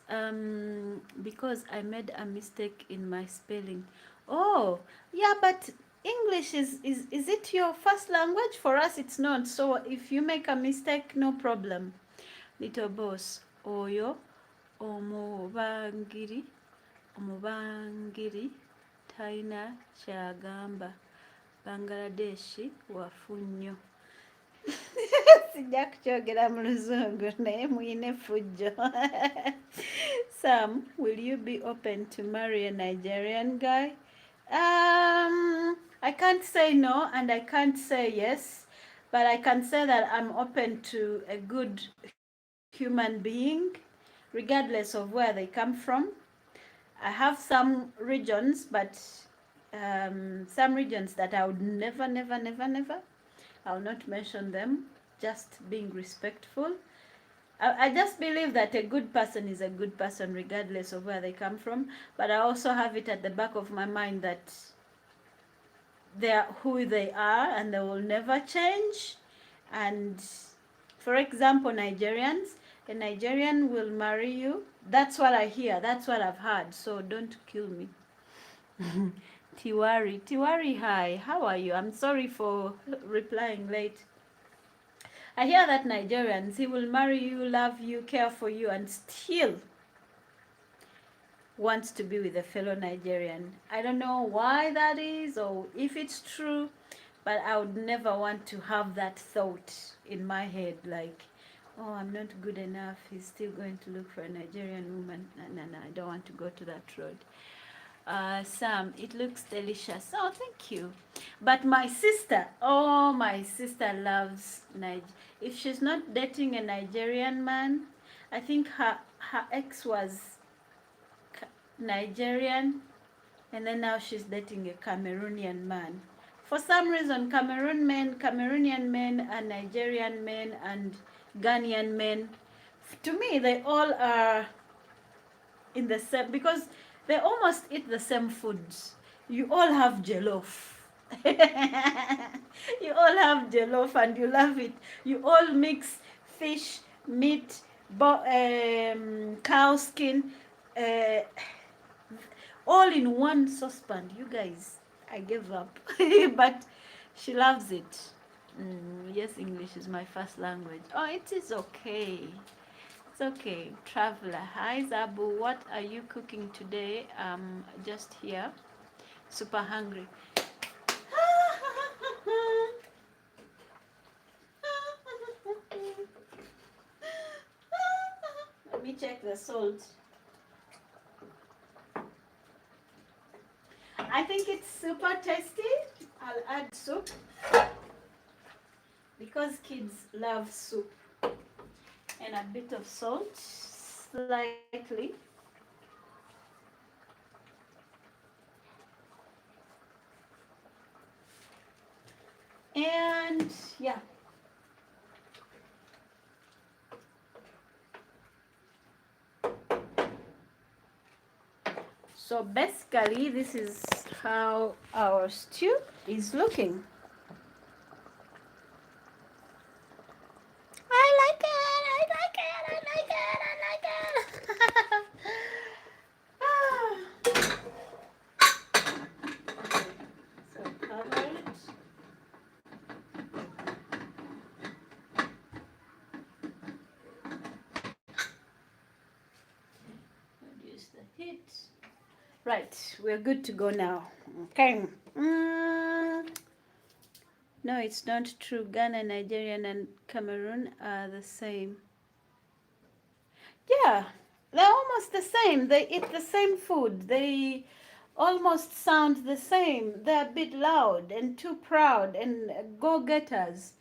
Because I made a mistake in my spelling. Oh, yeah, but English is it your first language? For us, it's not. So if you make a mistake, no problem. Little boss, oyo omubangiri taina kyagamba. Bangladeshi wafu nnyo. Sijja kukyogera mu Luzungu naye muyine fujjo. Sam, will you be open to marry a Nigerian guy? I can't say no and I can't say yes, but I can say that I'm open to a good human being, regardless of where they come from. I have some regions, but some regions that I would never, I'll not mention them, just being respectful. I just believe that a good person is a good person regardless of where they come from, but I also have it at the back of my mind that they are who they are and they will never change. And for example, Nigerians, a Nigerian will marry you. That's what I hear, that's what I've heard, so don't kill me. Tiwari, hi, how are you? I'm sorry for replying late. I hear that Nigerians, he will marry you, love you, care for you, and still wants to be with a fellow Nigerian. I don't know why that is or if it's true, but I would never want to have that thought in my head like, oh, I'm not good enough. He's still going to look for a Nigerian woman. No, I don't want to go to that road. Sam, it looks delicious. Oh, thank you. But my sister, oh, my sister loves Niger. If she's not dating a Nigerian man, I think her ex was Nigerian, and then now she's dating a Cameroonian man. For some reason, Cameroonian men, and Nigerian men, and Ghanaian men, to me, they all are in the same, because they almost eat the same foods. You all have jollof. You all have jollof and you love it. You all mix fish, meat, cow skin, uh, all in one saucepan. You guys, I gave up. But she loves it. Yes, English is my first language. Oh, it is okay. It's okay. Traveler. Hi, Zabu. What are you cooking today? Just here. Super hungry. Let me check the salt. I think it's super tasty. I'll add soup because kids love soup. And a bit of salt, slightly. And yeah. So basically, this is how our stew is looking. I like it, I like it, I like it, I like it. So cover it. Reduce the heat. Right, we're good to go now. Okay. No, it's not true. Ghana, Nigerian, and Cameroon are the same. Yeah, they're almost the same. They eat the same food. They almost sound the same. They're a bit loud and too proud and go-getters.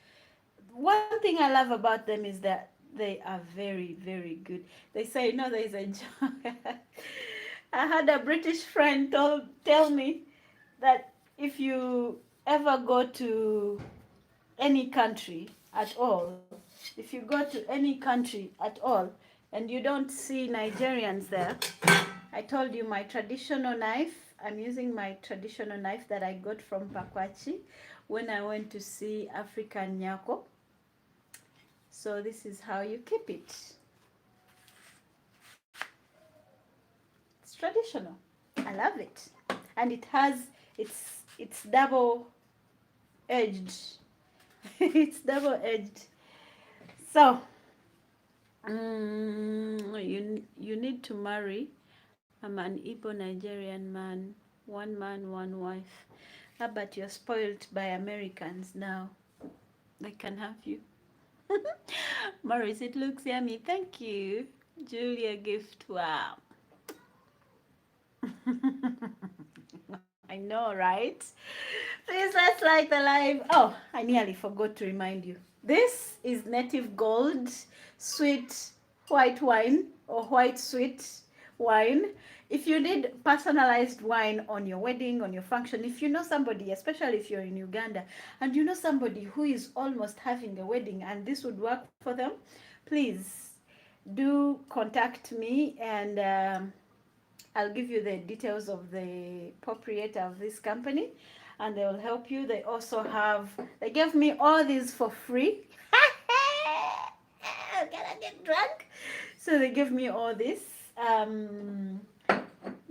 One thing I love about them is that they are very, very good. They say, you know, there's a joke. I had a British friend tell me that if you ever go to any country at all, if you go to any country at all and you don't see Nigerians there, I told you my traditional knife, I'm using my traditional knife that I got from Pakwachi when I went to see African Nyako. So this is how you keep it. It's traditional. I love it. And it has, it's double edged. It's double edged. So you need to marry. I'm an Igbo Nigerian man, one wife. How about you're spoiled by Americans now? They can have you. Morris, it looks yummy. Thank you. Julia gift. Wow. I know, right? Please, let's like the live. Oh, I nearly forgot to remind you. This is Native Gold sweet white wine or white sweet wine. If you need personalized wine on your wedding, on your function, if you know somebody, especially if you're in Uganda, and you know somebody who is almost having a wedding and this would work for them, please do contact me and I'll give you the details of the proprietor of this company and they will help you. They also have, they gave me all these for free. I'm gonna get drunk. So they gave me all this.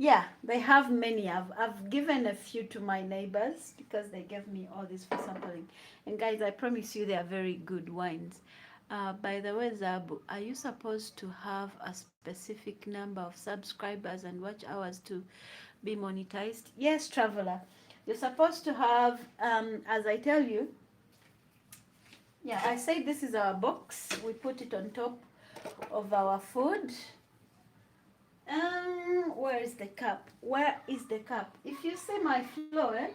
Yeah, they have many. I've given a few to my neighbors because they gave me all this for sampling. And guys, I promise you they are very good wines. By the way, Zabu, are you supposed to have a specific number of subscribers and watch hours to be monetized? Yes, traveler. You're supposed to have, as I tell you, yeah, I say this is our box. We put it on top of our food. Where is the cup? Where is the cup? If you see my floor,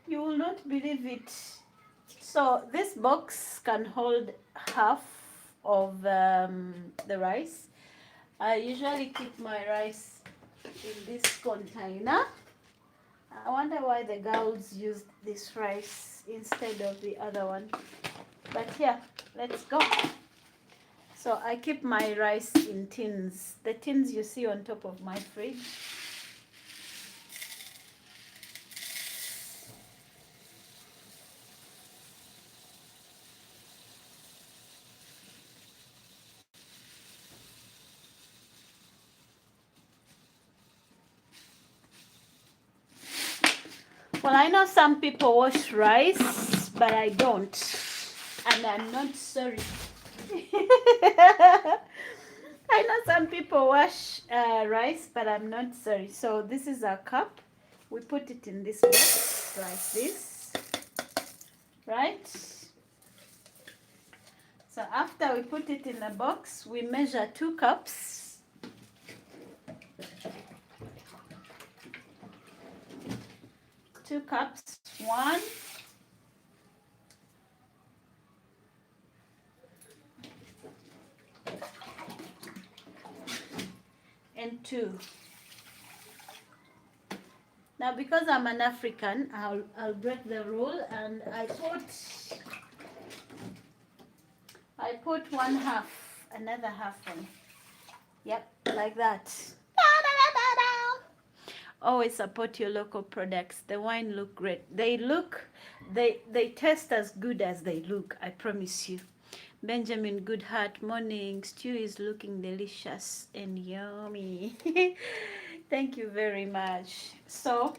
you will not believe it. So this box can hold half of the rice. I usually keep my rice in this container. I wonder why the girls used this rice instead of the other one. But yeah, let's go. So I keep my rice in tins. The tins you see on top of my fridge. Well, I know some people wash rice, but I don't. And I'm not sorry. I know some people wash rice, but I'm not sorry. So this is our cup. We put it in this box like this, right? So after we put it in the box, we measure 2 cups. 2 cups, 1, and 2. Now because I'm an African, I'll break the rule and I put 1/2, another half one. Yep, like that. Always support your local products. The wine look great. They taste as good as they look, I promise you. Benjamin Goodhart, morning. Stew is looking delicious and yummy. Thank you very much. So,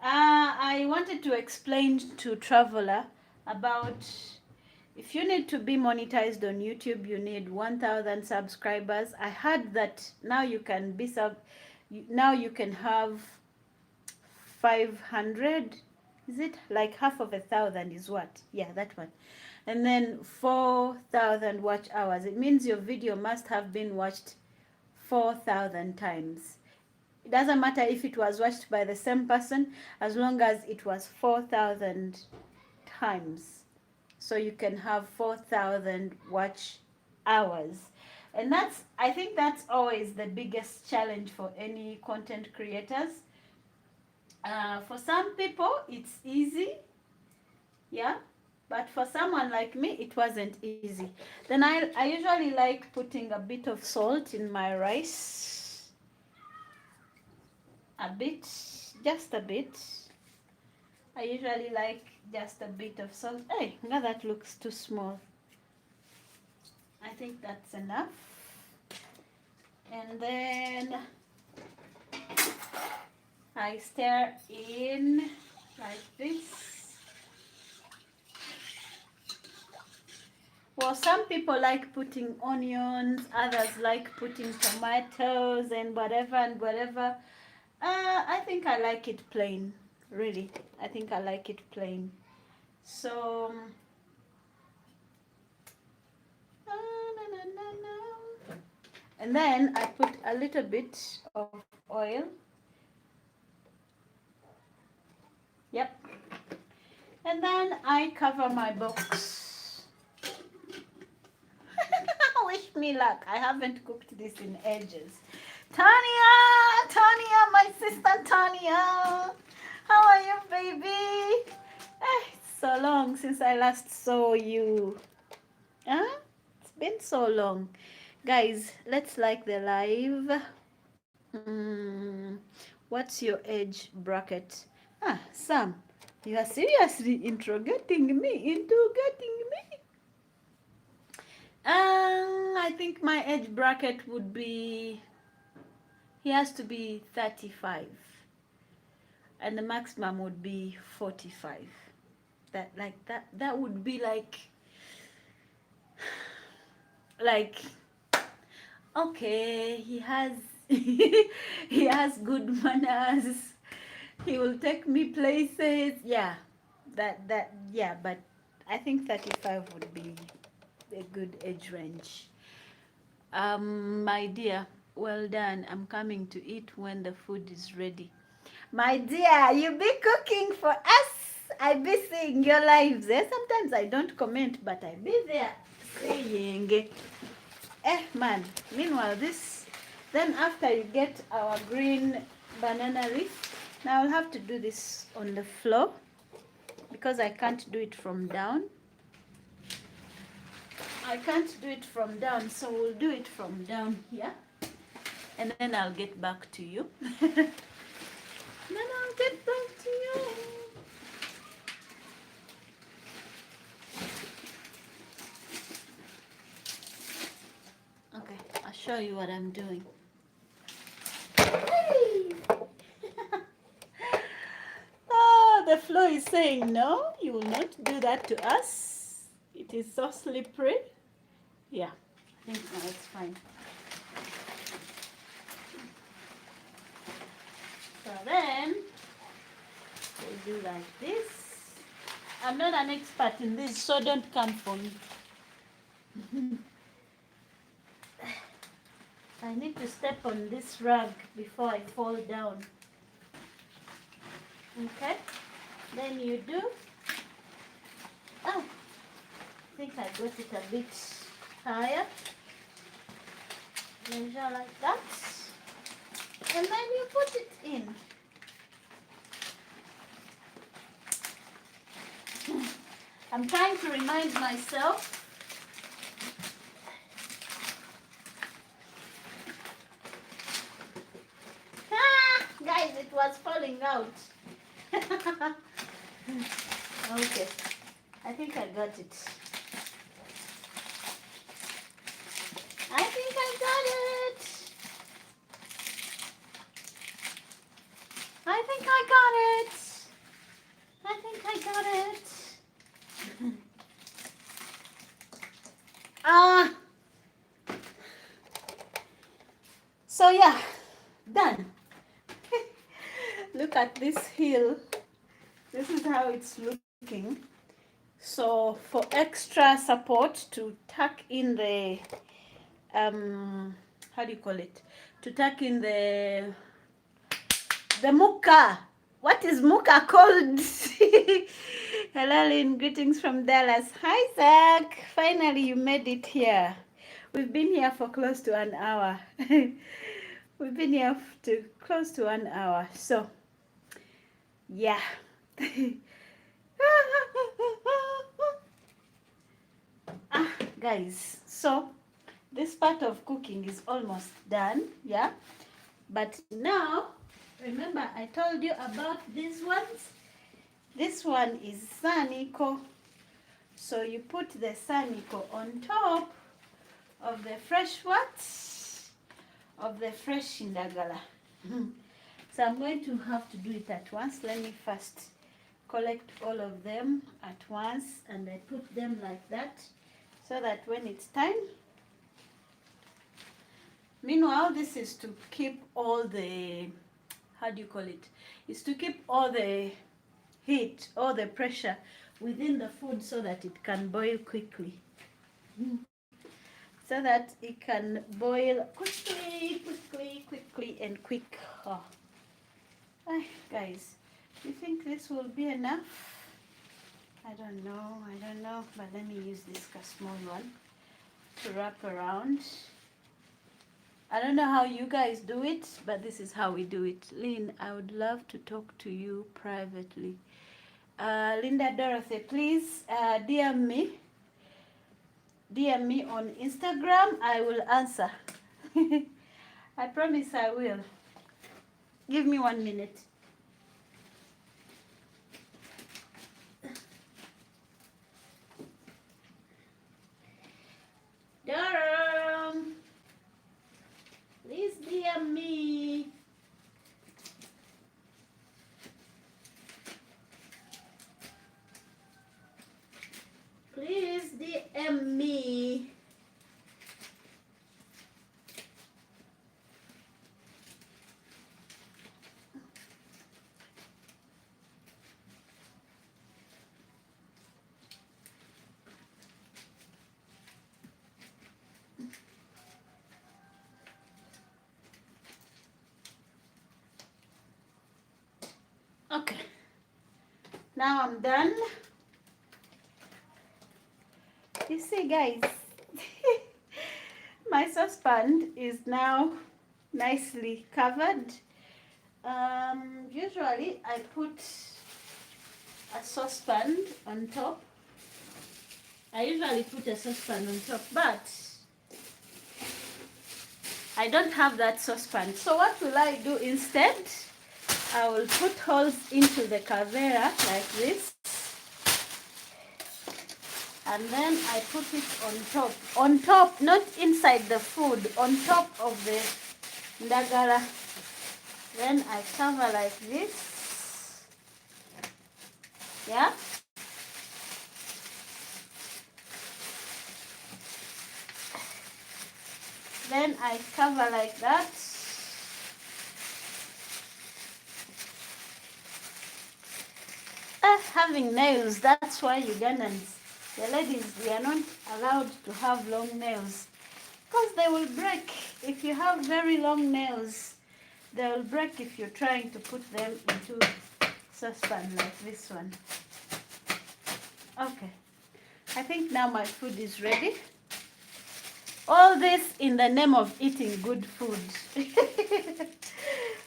I wanted to explain to Traveler about if you need to be monetized on YouTube, you need 1,000 subscribers. I heard that now you can be now you can have 500. Is it like half of 1,000 is what? Yeah, that one. And then 4,000 watch hours. It means your video must have been watched 4,000 times. It doesn't matter if it was watched by the same person, as long as it was 4,000 times. So you can have 4,000 watch hours. And I think that's always the biggest challenge for any content creators. For some people, it's easy, yeah, but for someone like me, it wasn't easy. Then I usually like putting a bit of salt in my rice. A bit, just a bit. I usually like just a bit of salt. Hey, now that looks too small. I think that's enough. And then I stir in like this. Well, some people like putting onions, others like putting tomatoes and whatever. I think I like it plain, really. I think I like it plain. So, and then I put a little bit of oil. Yep. And then I cover my box. Wish me luck. I haven't cooked this in ages. Tanya, my sister Tanya. How are you, baby? It's so long since I last saw you. Huh? It's been so long. Guys, let's like the live. What's your age bracket? Sam, you are seriously interrogating me. I think my age bracket would be he has to be 35, and the maximum would be 45. That would be like okay, he has he has good manners, he will take me places. Yeah, yeah, but I think 35 would be a good age range. My dear, well done. I'm coming to eat when the food is ready. My dear, you be cooking for us. I be seeing your lives. Eh? Sometimes I don't comment, but I be there saying, man. Meanwhile, this, then after you get our green banana leaf, now I'll have to do this on the floor because I can't do it from down. I can't do it from down, so we'll do it from down here. And then I'll get back to you. Then I'll get back to you. Okay, I'll show you what I'm doing. Hey! Oh, the floor is saying no, you will not do that to us. It is so slippery. Yeah, I think now it's fine. So then, we'll do like this. I'm not an expert in this, so don't come for me. I need to step on this rug before I fall down. Okay, then you do. Oh, I think I got it a bit higher. Measure like that. And then you put it in. I'm trying to remind myself. Guys, it was falling out. Okay, I think I got it. I think I got it. I think I got it. I think I got it. So yeah, done. Look at this heel. This is how it's looking. So for extra support, to tuck in the how do you call it? To tuck in the muka. What is muka called? Hello, Lynn. Greetings from Dallas. Hi, Zach. Finally, you made it here. We've been here for close to an hour. We've been here to close to an hour. So, yeah. Guys, so this part of cooking is almost done. Yeah. But now, remember I told you about these ones? This one is saniko. So you put the saniko on top of the fresh what? Of the fresh indagala. So I'm going to have to do it at once. Let me first collect all of them at once, and I put them like that so that when it's time. Meanwhile, this is to keep all the, how do you call it? It's to keep all the heat, all the pressure within the food so that it can boil quickly. So that it can boil quickly, and quick. Oh. Guys, do you think this will be enough? I don't know, but let me use this small one to wrap around. I don't know how you guys do it, but this is how we do it. Lynn, I would love to talk to you privately. Linda Dorothy, please DM me. DM me on Instagram. I will answer. I promise I will. Give me 1 minute. Durham, please DM me. Okay, now I'm done. You see, guys, my saucepan is now nicely covered. Usually I put a saucepan on top. I usually put a saucepan on top, but I don't have that saucepan. So what will I do instead? I will put holes into the cavera like this. And then I put it on top, not inside the food, on top of the ndagala. Then I cover like this, yeah. Then I cover like that. Having nails, that's why Ugandans, the ladies, we are not allowed to have long nails because they will break. If you have very long nails, they will break if you're trying to put them into saucepan like this one. Okay, I think now my food is ready. All this in the name of eating good food.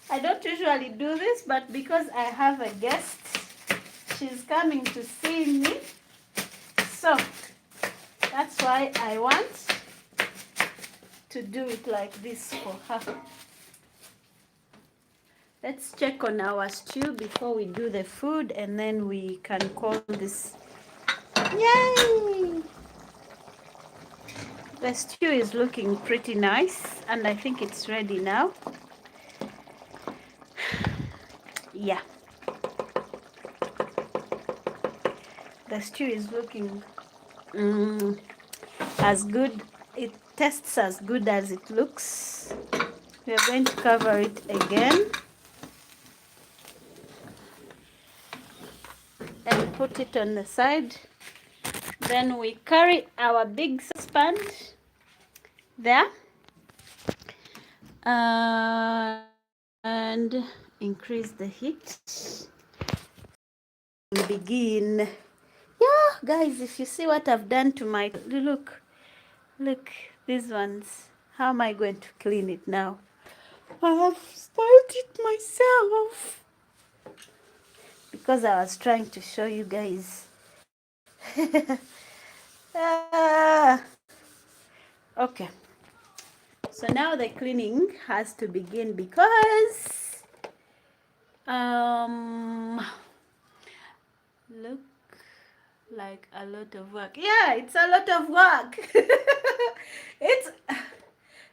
I don't usually do this, but because I have a guest, she's coming to see me, so that's why I want to do it like this for her. Let's check on our stew before we do the food, and then we can call this. Yay! The stew is looking pretty nice, and I think it's ready now. Yeah. The stew is looking as good. It tastes as good as it looks. We are going to cover it again and put it on the side. Then we carry our big saucepan there and increase the heat. We begin. Yeah, guys, if you see what I've done to my look these ones. How am I going to clean it now? I have spoiled it myself because I was trying to show you guys. Okay, so now the cleaning has to begin because look like a lot of work. Yeah, it's a lot of work.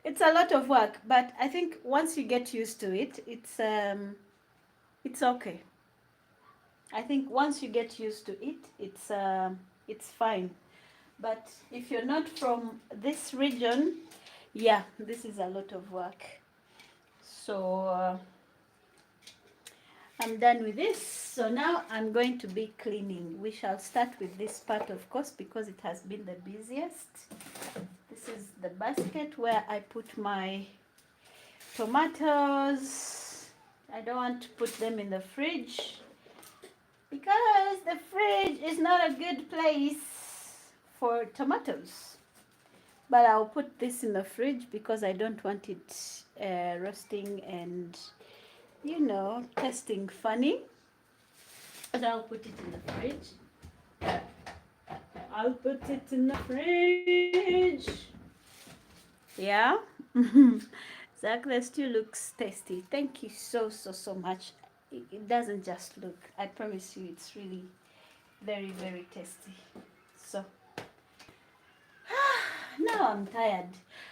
It's a lot of work, but I think once you get used to it, it's okay. I think once you get used to it, it's fine. But if you're not from this region, yeah, this is a lot of work. So I'm done with this. So now I'm going to be cleaning. We shall start with this part, of course, because it has been the busiest. This is the basket where I put my tomatoes. I don't want to put them in the fridge because the fridge is not a good place for tomatoes. But I'll put this in the fridge because I don't want it roasting and, you know, tasting funny. But I'll put it in the fridge. I'll put it in the fridge. Yeah. Zach, the stew looks tasty. Thank you so much. It doesn't just look. I promise you it's really very, very tasty. So now I'm tired.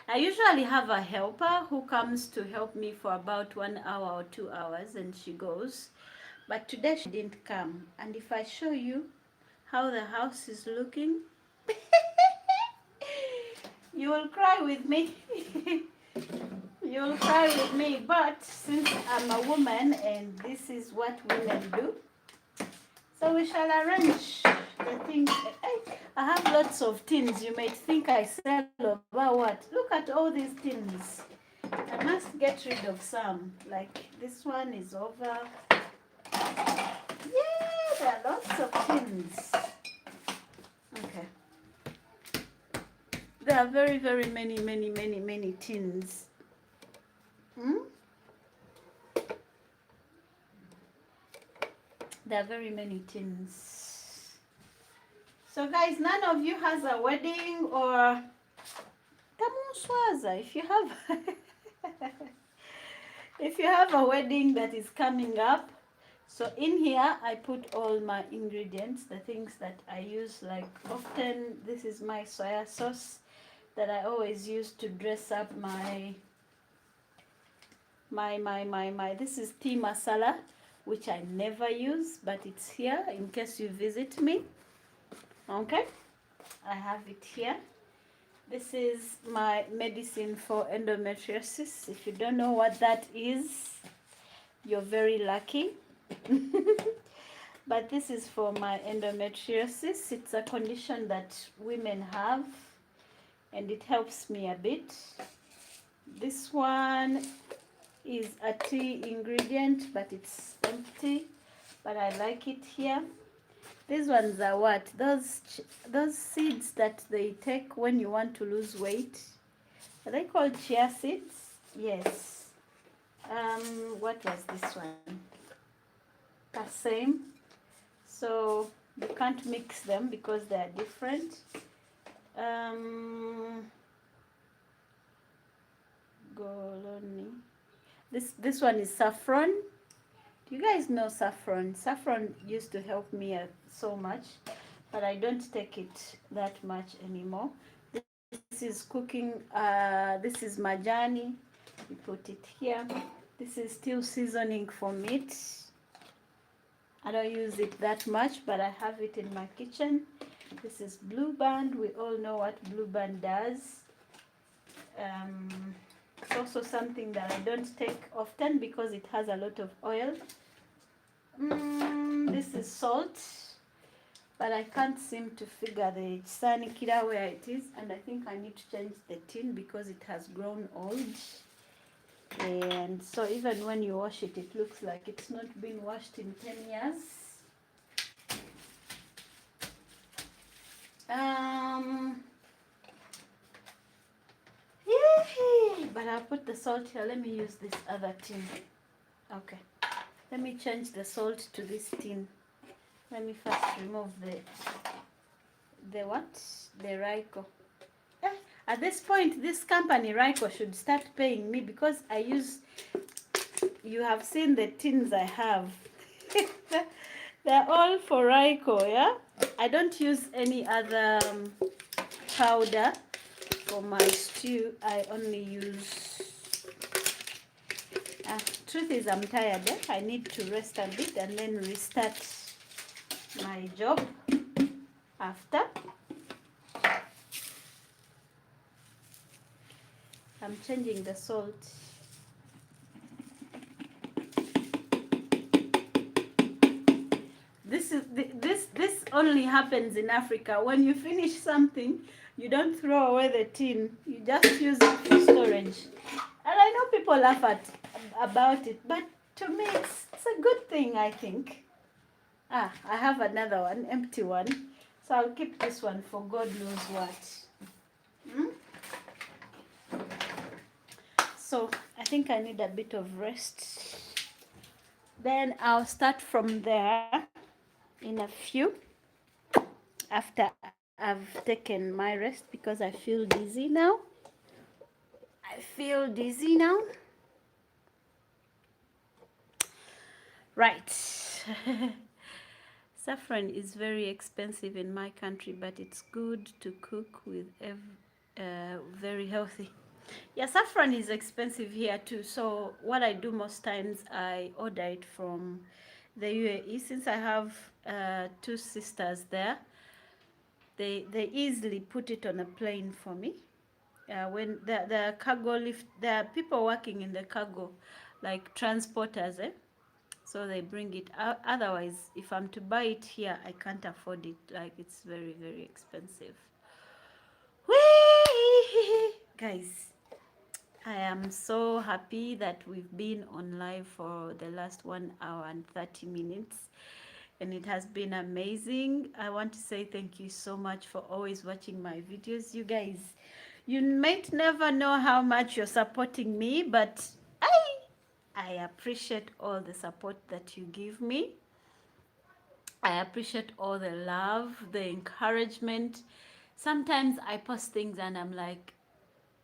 I usually have a helper who comes to help me for about 1 hour or 2 hours and she goes. But today she didn't come. And if I show you how the house is looking, you will cry with me. You will cry with me. But since I'm a woman and this is what women do, so we shall arrange the things. I have lots of tins. You might think I sell about what? Look at all these tins. I must get rid of some. Like this one is over. Yeah, there are lots of tins. Okay. There are very, very many tins. Hmm? There are very many tins. So guys, none of you has a wedding or tamuswaza. If you have a wedding that is coming up, so in here I put all my ingredients, the things that I use. Like often this is my soya sauce that I always use to dress up my this is tea masala, which I never use, but it's here in case you visit me. Okay, I have it here. This is my medicine for endometriosis. If you don't know what that is, you're very lucky. But this is for my endometriosis. It's a condition that women have, and it helps me a bit. This one is a tea ingredient, but it's empty, but I like it here. These ones are what? Those seeds that they take when you want to lose weight. Are they called chia seeds? Yes. What was this one? The same. So you can't mix them because they are different. Goloni. This one is saffron. Do you guys know saffron? Saffron used to help me so much, but I don't take it that much anymore. This is cooking. This is majani. We put it here. This is still seasoning for meat. I don't use it that much, but I have it in my kitchen. This is blue band. We all know what blue band does. It's also something that I don't take often because it has a lot of oil. This is salt, but I can't seem to figure the sanikira where it is, and I think I need to change the tin because it has grown old. And so even when you wash it, it looks like it's not been washed in 10 years. But I'll put the salt here. Let me use this other tin. Okay. Let me change the salt to this tin. Let me first remove the what? The Raiko. At this point, this company Raiko should start paying me because I use. You have seen the tins I have. They're all for Raiko, yeah? I don't use any other powder for my stew. I only use... truth is, I'm tired. I need to rest a bit and then restart my job after. I'm changing the salt. This only happens in Africa. When you finish something, you don't throw away the tin. You just use it for storage. And I know people laugh about it, but to me it's a good thing, I think. I have another one, empty one. So I'll keep this one for God knows what. So I think I need a bit of rest. Then I'll start from there in a few after I've taken my rest because I feel dizzy now. Right. Saffron is very expensive in my country, but it's good to cook with, very healthy. Yeah, saffron is expensive here too. So what I do most times, I order it from the UAE. Since I have two sisters there, they easily put it on a plane for me. When the cargo lift, there are people working in the cargo, like transporters, so they bring it out. Otherwise, if I'm to buy it here, I can't afford it. Like, it's very, very expensive. Whee! Guys, I am so happy that we've been on live for the last 1 hour and 30 minutes. and it has been amazing. I want to say thank you so much for always watching my videos. You guys, you might never know how much you're supporting me, but I appreciate all the support that you give me. I appreciate all the love, the encouragement. Sometimes I post things and I'm like,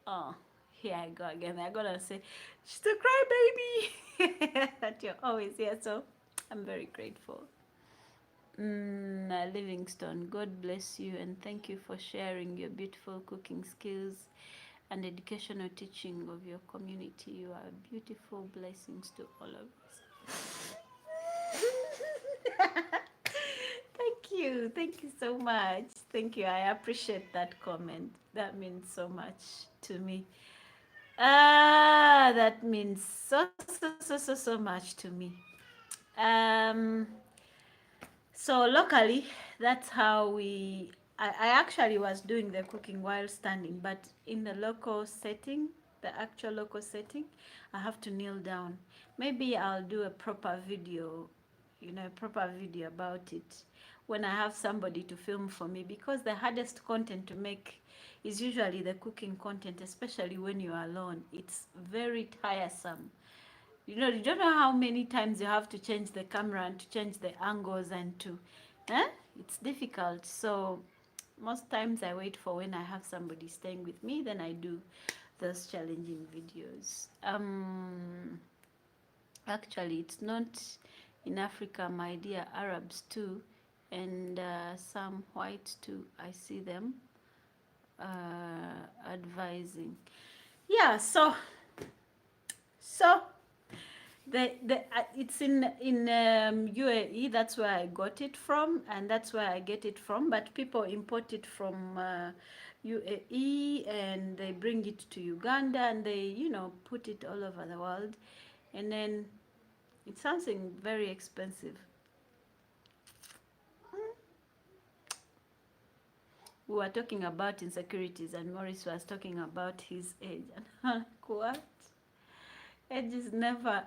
oh, here I go again. I'm gonna say, she's a crybaby. That you're always here. So I'm very grateful. Livingstone, God bless you and thank you for sharing your beautiful cooking skills and educational teaching of your community. You are beautiful blessings to all of us. Thank you. Thank you so much. Thank you. I appreciate that comment. That means so much to me. That means so much to me. Um, so locally, that's how I actually was doing the cooking while standing, but in the local setting, the actual local setting, I have to kneel down. Maybe I'll do a proper video, a proper video about it when I have somebody to film for me, because the hardest content to make is usually the cooking content, especially when you're alone. It's very tiresome. You don't know how many times you have to change the camera and to change the angles and to, eh? It's difficult. So most times I wait for when I have somebody staying with me, then I do those challenging videos. Actually, it's not in Africa, my dear, Arabs too, and some whites too. I see them advising. Yeah, so it's in UAE. That's where I got it from, and that's where I get it from. But people import it from UAE, and they bring it to Uganda, and they put it all over the world, and then it's something very expensive. We were talking about insecurities, and Maurice was talking about his age. And what? Age is never,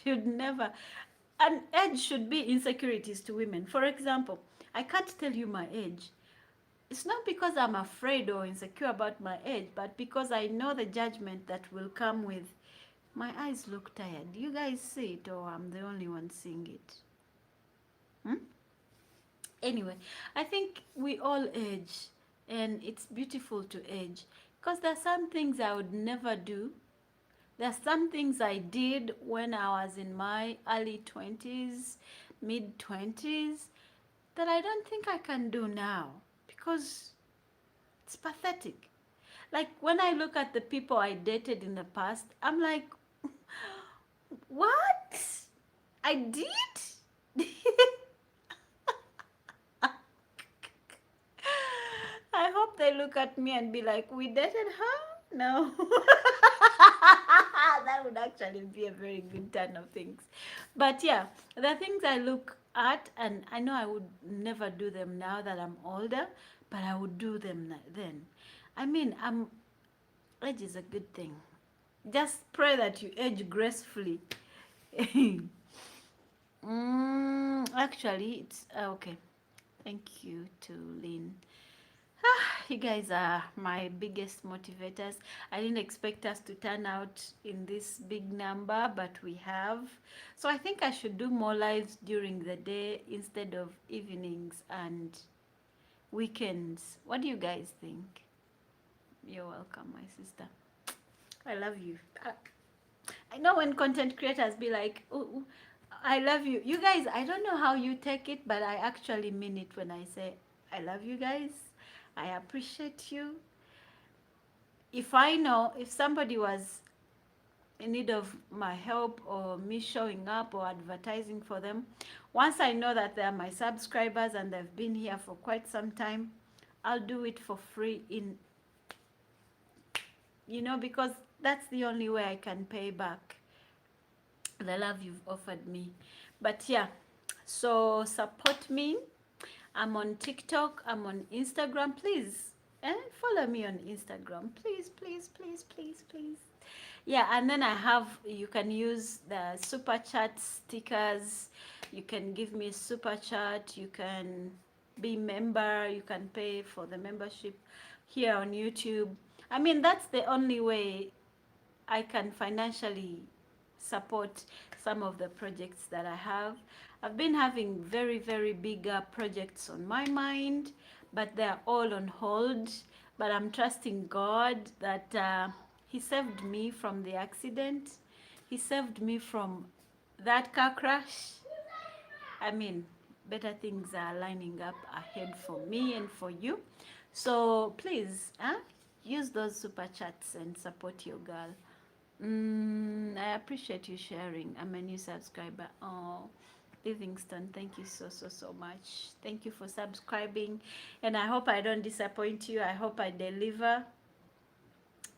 should never, an age should be insecurities to women. For example, I can't tell you my age. It's not because I'm afraid or insecure about my age, but because I know the judgment that will come with, my eyes look tired. Do you guys see it, or I'm the only one seeing it? Anyway, I think we all age, and it's beautiful to age, because there are some things I would never do. There are some things I did when I was in my early 20s, mid 20s, that I don't think I can do now, because it's pathetic. Like when I look at the people I dated in the past, I'm like, what? I did? I hope they look at me and be like, we dated her? No. That would actually be a very good turn of things. But yeah, the things I look at, and I know I would never do them now that I'm older, but I would do them then. I mean, age is a good thing. Just pray that you age gracefully. Actually, it's okay. Thank you to Lynn. You guys are my biggest motivators. I didn't expect us to turn out in this big number, but we have. So I think I should do more lives during the day instead of evenings and weekends. What do you guys think? You're welcome, my sister. I love you. I know when content creators be like, "Ooh, I love you." You guys, I don't know how you take it, but I actually mean it when I say I love you guys. I appreciate you. If I know if somebody was in need of my help or me showing up or advertising for them, once I know that they're my subscribers and they've been here for quite some time, I'll do it for free because that's the only way I can pay back the love you've offered me. But yeah, so support me. I'm on TikTok, I'm on Instagram. Please follow me on Instagram, please. Yeah, and then you can use the super chat stickers. You can give me super chat. You can be member. You can pay for the membership here on YouTube. I mean, that's the only way I can financially support some of the projects that I have. I've been having very, very big projects on my mind, but they're all on hold. But I'm trusting God that He saved me from the accident. He saved me from that car crash. I mean, better things are lining up ahead for me and for you. So please, use those super chats and support your girl. I appreciate you sharing. I'm a new subscriber. Oh, Livingston, thank you so much. Thank you for subscribing. And I hope I don't disappoint you. I hope I deliver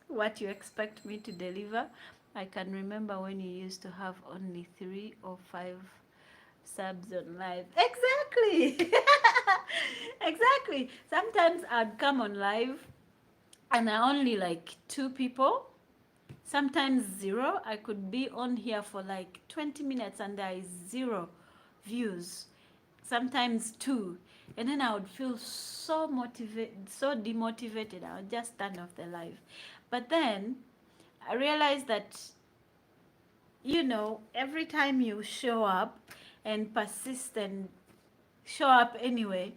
what you expect me to deliver. I can remember when you used to have only 3 or 5 subs on live. Exactly. Exactly. Sometimes I'd come on live and I only like 2 people, sometimes 0. I could be on here for like 20 minutes and there is 0 views, sometimes 2. And then I would feel so motivated, so demotivated. I would just turn off the live. But then I realized that, every time you show up and persist and show up anyway,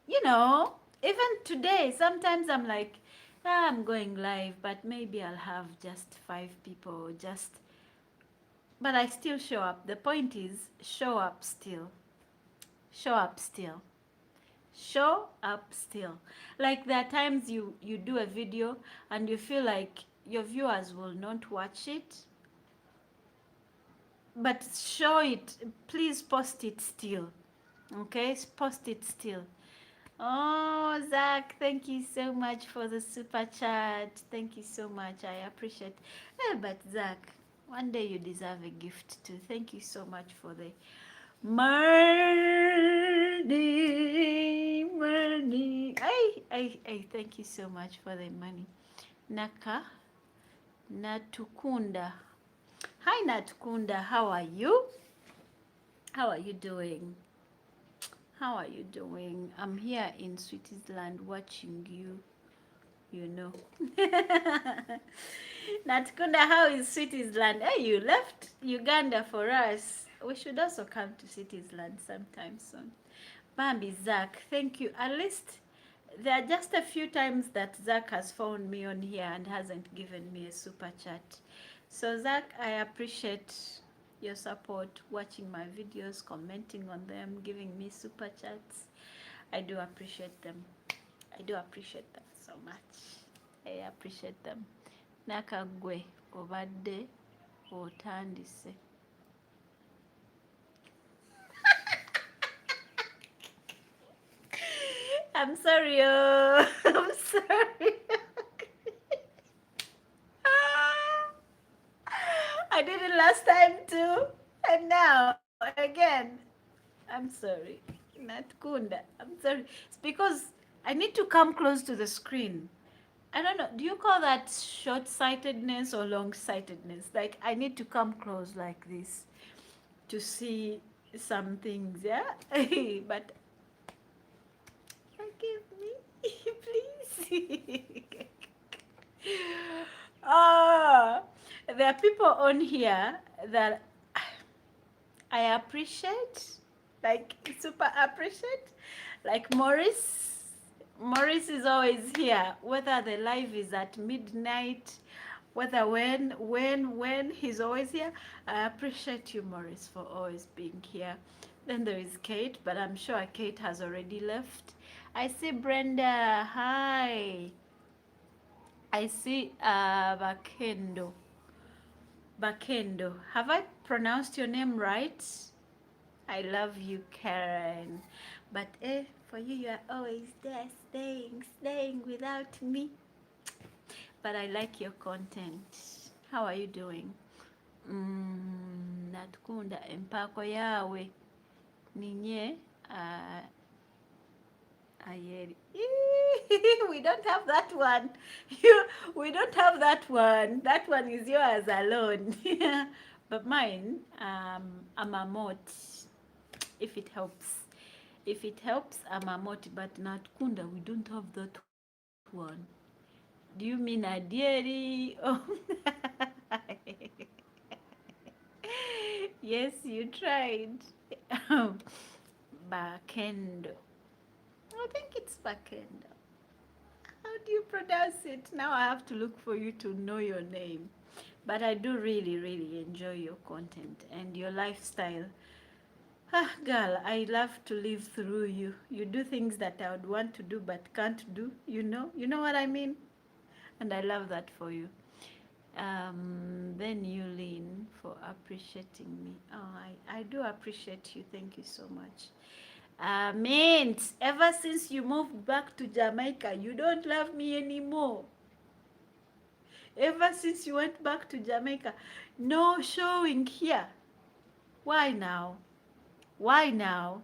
even today, sometimes I'm like, I'm going live, but maybe I'll have just 5 people, but I still show up. The point is, show up still. Show up still. Show up still. Like there are times you do a video and you feel like your viewers will not watch it, but show it. Please post it still. Okay? Post it still. Oh, Zach, thank you so much for the super chat. Thank you so much. I appreciate. But Zach, one day you deserve a gift too. Thank you so much for the money. Hey, thank you so much for the money. Naka Natukunda. Hi, Natukunda. How are you? How are you doing? How are you doing? I'm here in Switzerland watching you. Natukunda, how is Switzerland? Hey, you left Uganda for us. We should also come to Switzerland sometime soon. Bambi, Zach, thank you. At least there are just a few times that Zach has found me on here and hasn't given me a super chat. So Zach, I appreciate your support, watching my videos, commenting on them, giving me super chats. I do appreciate them. I do appreciate them so much. I appreciate them. Nakagwe obadde otandise. I'm sorry, I'm sorry. I did it last time too, and now again. I'm sorry, Natkunda. I'm sorry. It's because I need to come close to the screen. I don't know. Do you call that short-sightedness or long-sightedness? Like I need to come close like this to see some things. Yeah, but forgive me, please. Ah, there are people on here that I appreciate, like super appreciate, like Morris. Morris is always here, whether the live is at midnight, whether when he's always here. I appreciate you, Morris, for always being here. Then there is Kate, but I'm sure Kate has already left. I see Brenda. Hi. I see Bakendo. Bakendo. Have I pronounced your name right? I love you, Karen. But for you, you are always there, staying without me. But I like your content. How are you doing? Natukunda empako yawe ninye Ayeri. We don't have that one. You, we don't have that one. That one is yours alone. But mine, I'm a mot, if it helps. If it helps, I'm a mot, but not Kunda, we don't have that one. Do you mean a deary? Oh. Yes, you tried. Bakendo. I think it's Bakendo. How do you pronounce it? Now I have to look for you to know your name. But I do really, really enjoy your content and your lifestyle. Ah, girl, I love to live through you. You do things that I would want to do but can't do. You know what I mean? And I love that for you. Then you lean for appreciating me. Oh, I do appreciate you. Thank you so much. Mint, ever since you moved back to Jamaica, you don't love me anymore. Ever since you went back to Jamaica, no showing here. Why now? Why now?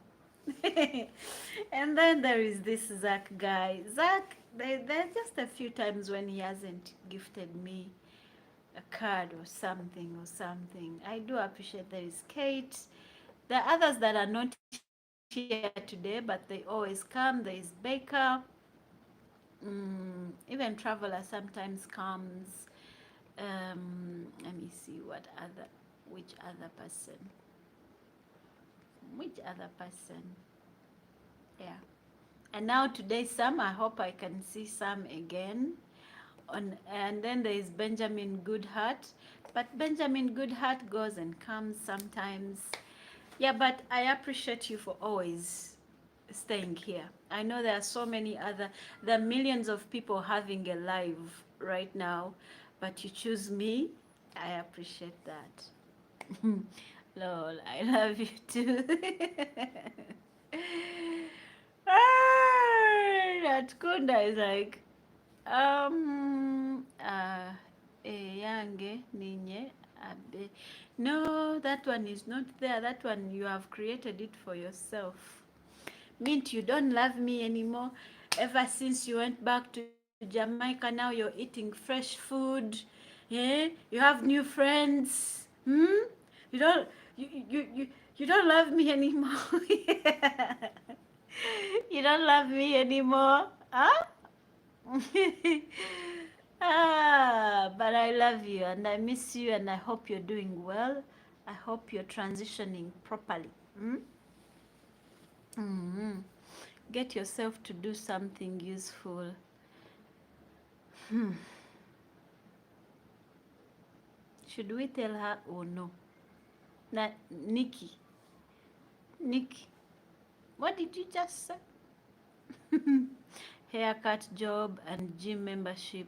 And then there is this Zach guy. Zach, there are just a few times when he hasn't gifted me a card or something or something. I do appreciate. There is Kate. There are others that are not here today, but they always come. There is Baker. Even Traveler sometimes comes. Let me see which other person, which other person. Yeah. And now today, Sam. I hope I can see Sam again. And then there is Benjamin Goodhart, but Benjamin Goodhart goes and comes sometimes. Yeah, but I appreciate you for always staying here. I know there are so many there are millions of people having a live right now, but you choose me. I appreciate that. Lol, I love you too. That Kunda is like, yange ninye abe. No, that one is not there. That one you have created it for yourself. Mint, you don't love me anymore. Ever since you went back to Jamaica, now you're eating fresh food. Yeah, you have new friends. You don't you don't love me anymore. You don't love me anymore. Huh? But I love you and I miss you and I hope you're doing well. I hope you're transitioning properly. Mm. Get yourself to do something useful. Should we tell her or no? Nikki, Nikki, what did you just say? Haircut job and gym membership.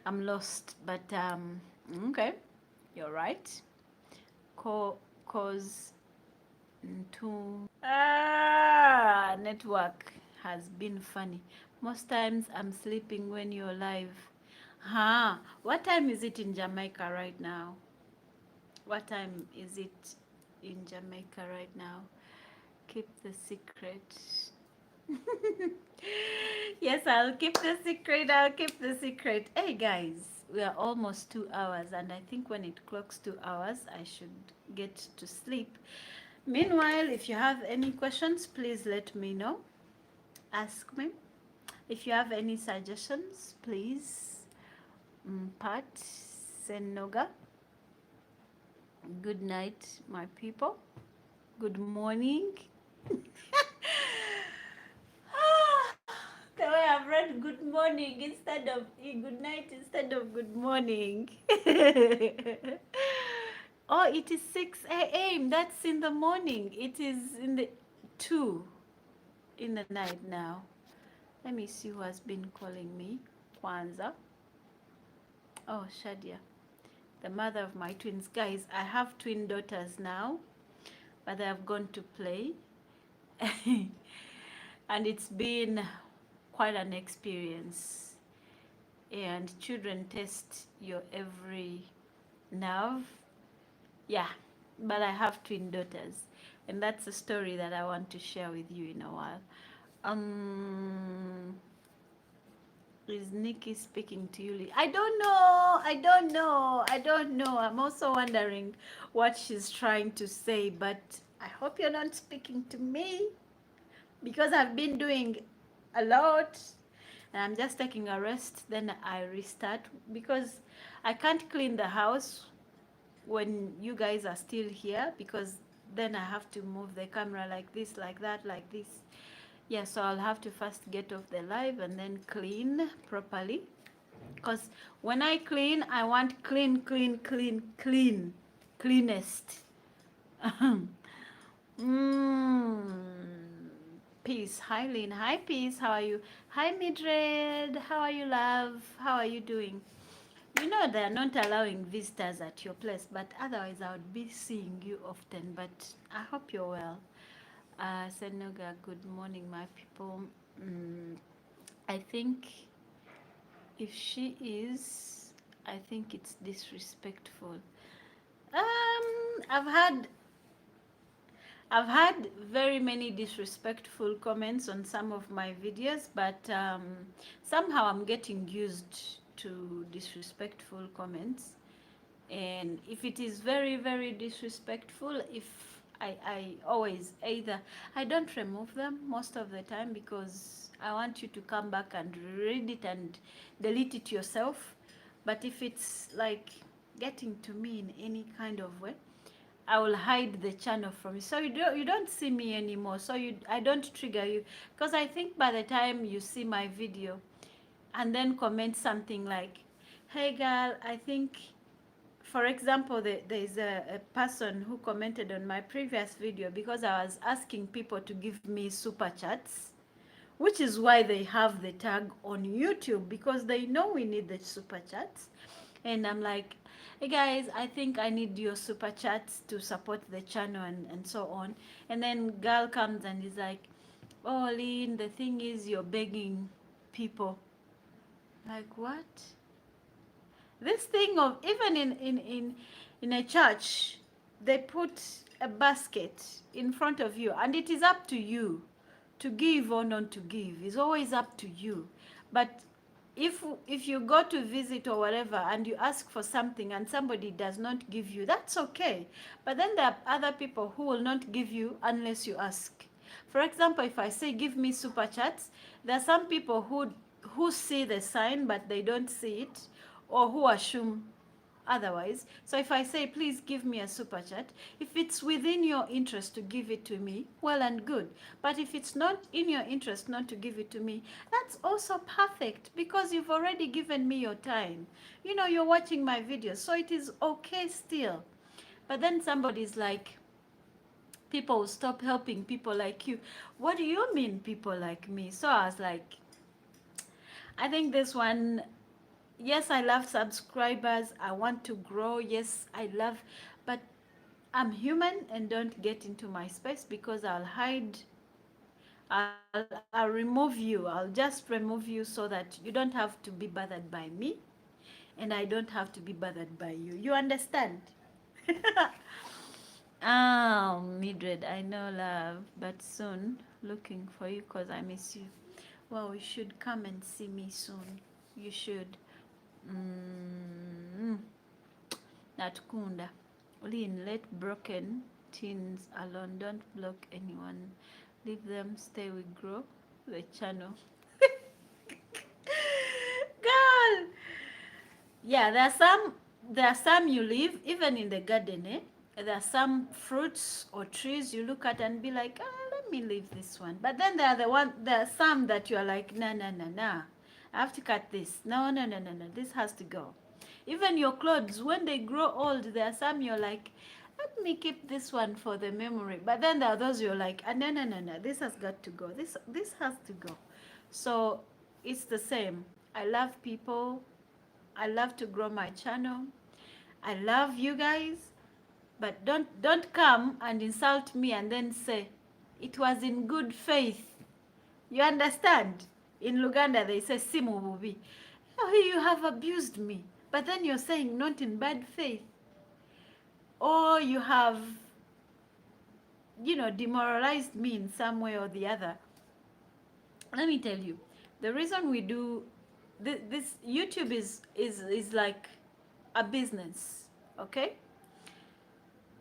I'm lost, but okay, you're right. Cause to network has been funny. Most times I'm sleeping when you're live. What time is it in Jamaica right now? What time is it in Jamaica right now? Keep the secret. Yes, I'll keep the secret. I'll keep the secret. Hey guys, we are almost 2 hours, and I think when it clocks 2 hours, I should get to sleep. Meanwhile, if you have any questions, please let me know. Ask me. If you have any suggestions, please. Pat Senoga. Good night, my people. Good morning. The way I've read good morning instead of good night instead of good morning. Oh, it is 6 a.m. That's in the morning. It is in the 2 in the night now. Let me see who has been calling me. Kwanza. Oh, Shadia, the mother of my twins. Guys, I have twin daughters now, but they have gone to play. And it's been quite an experience. And children test your every nerve. Yeah, but I have twin daughters, and that's a story that I want to share with you in a while. Um, is Nikki speaking to you? I don't know. I don't know. I don't know. I'm also wondering what she's trying to say, but I hope you're not speaking to me because I've been doing a lot and I'm just taking a rest. Then I restart because I can't clean the house when you guys are still here because then I have to move the camera like this, like that, like this. Yeah, so I'll have to first get off the live and then clean properly. Because when I clean, I want clean, clean, clean, clean, cleanest. Peace. Hi, Lynn. Hi, Peace. How are you? Hi, Midred. How are you, love? How are you doing? You know they're not allowing visitors at your place, but otherwise I would be seeing you often. But I hope you're well. Senoga, good morning, my people. Mm, I think if she is, I think it's disrespectful. Um, I've had I've had very many disrespectful comments on some of my videos, but somehow I'm getting used to disrespectful comments. And if it is very, very disrespectful, if I always either, I don't remove them most of the time because I want you to come back and read it and delete it yourself. But if it's like getting to me in any kind of way, I will hide the channel from you, so you don't see me anymore. So I don't trigger you because I think by the time you see my video and then comment something like, "Hey girl, I think," for example, there's a person who commented on my previous video because I was asking people to give me super chats, which is why they have the tag on YouTube because they know we need the super chats. And I'm like, hey guys, I think I need your super chats to support the channel and so on. And then girl comes and is like, oh, Lynn, the thing is you're begging people. Like, what? This thing of even in a church, they put a basket in front of you and it is up to you to give or not to give. It's always up to you. But if you go to visit or whatever and you ask for something and somebody does not give you, that's okay. But then there are other people who will not give you unless you ask. For example, if I say give me super chats, there are some people who see the sign but they don't see it, or who assume otherwise. So if I say, please give me a super chat, if it's within your interest to give it to me, well and good. But if it's not in your interest not to give it to me, that's also perfect because you've already given me your time. You know, you're watching my videos, so it is okay still. But then somebody's like, people will stop helping people like you. What do you mean people like me? So I was like, I think this one, yes, I love subscribers. I want to grow. Yes, I love, but I'm human and don't get into my space because I'll hide. I'll remove you. I'll just remove you so that you don't have to be bothered by me and I don't have to be bothered by you. You understand? Mildred, I know, love, but soon looking for you because I miss you. Well, you should come and see me soon. You should. Mm, Natkunda. Lynn, let broken teens alone. Don't block anyone. Leave them. Stay. We grow the channel. Girl, yeah, there are some you leave even in the garden. There are some fruits or trees you look at and be like, let me leave this one. But then there are some that you are like, nah, nah, nah, nah. I have to cut this. No, no, no, no, no. This has to go. Even your clothes, when they grow old, there are some you're like, let me keep this one for the memory. But then there are those you're like, no, no, no, no. This has got to go. This has to go. So it's the same. I love people. I love to grow my channel. I love you guys, but don't come and insult me and then say it was in good faith. You understand? In Luganda they say simu bubi. Oh, you have abused me, but then you're saying not in bad faith. or you have, demoralized me in some way or the other. Let me tell you, the reason we do this YouTube is like a business, okay?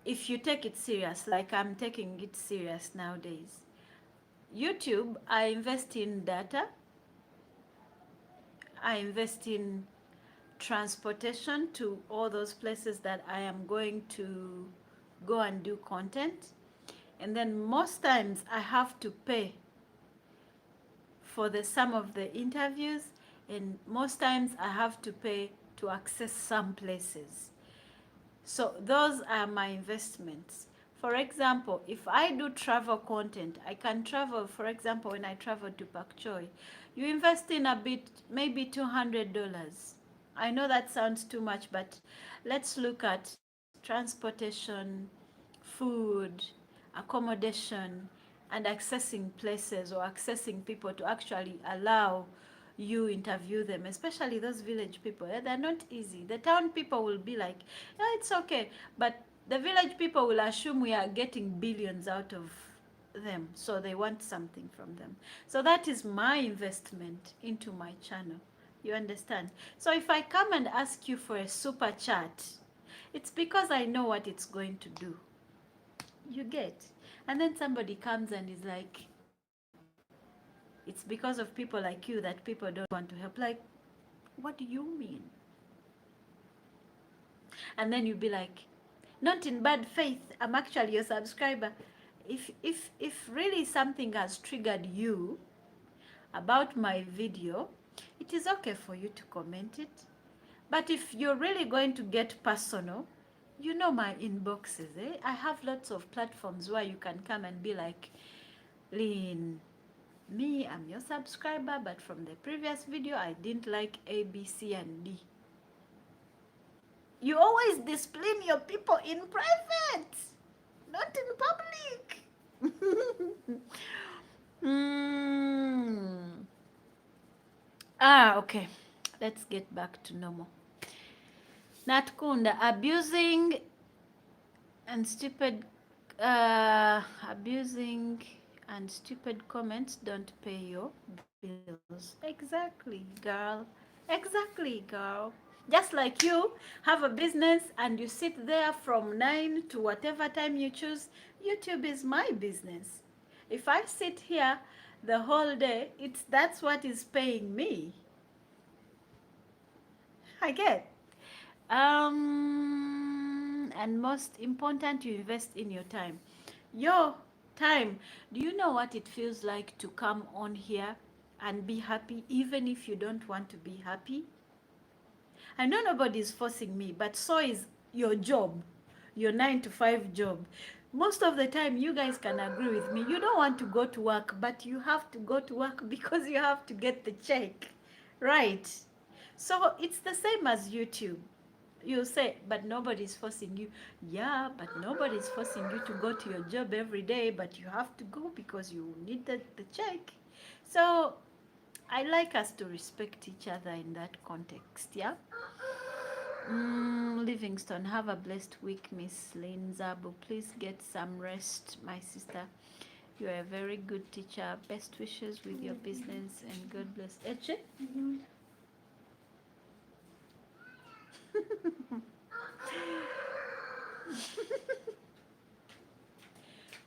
If you take it serious, like I'm taking it serious nowadays. YouTube, I invest in data, I invest in transportation to all those places that I am going to go and do content. And then most times I have to pay for the some of the interviews, and most times I have to pay to access some places. So those are my investments. For example, if I do travel content, I can travel, for example, when I travel to Pak Choi, you invest in a bit, maybe $200. I know that sounds too much, but let's look at transportation, food, accommodation, and accessing places or accessing people to actually allow you interview them, especially those village people. They're not easy. The town people will be like, yeah, it's okay. But the village people will assume we are getting billions out of them. So they want something from them. So that is my investment into my channel. You understand? So if I come and ask you for a super chat, it's because I know what it's going to do. You get? And then somebody comes and is like, it's because of people like you that people don't want to help. Like, what do you mean? And then you'll be like, not in bad faith, I'm actually your subscriber. If really something has triggered you about my video, it is okay for you to comment it. But if you're really going to get personal, you know my inboxes, eh? I have lots of platforms where you can come and be like, Lynn, me, I'm your subscriber, but from the previous video, I didn't like A, B, C, and D. You always discipline your people in private, not in public. mm. Okay. Let's get back to normal. Natkunda, and stupid abusing and stupid comments don't pay your bills. Exactly, girl. Exactly, girl. Just like you have a business and you sit there from 9 to whatever time you choose, YouTube is my business. If I sit here the whole day, that's what is paying me. I get. And most important, you invest in your time. Your time. Do you know what it feels like to come on here and be happy even if you don't want to be happy? I know nobody is forcing me, but so is your job, your 9 to 5 job. Most of the time, you guys can agree with me. You don't want to go to work, but you have to go to work because you have to get the check, right? So it's the same as YouTube. You say, but nobody's forcing you. Yeah, but nobody's forcing you to go to your job every day, but you have to go because you need the check. So I like us to respect each other in that context, yeah? Livingston, have a blessed week, Miss Lynn Zabu. Please get some rest, my sister. You are a very good teacher. Best wishes with your business and God bless. Eche?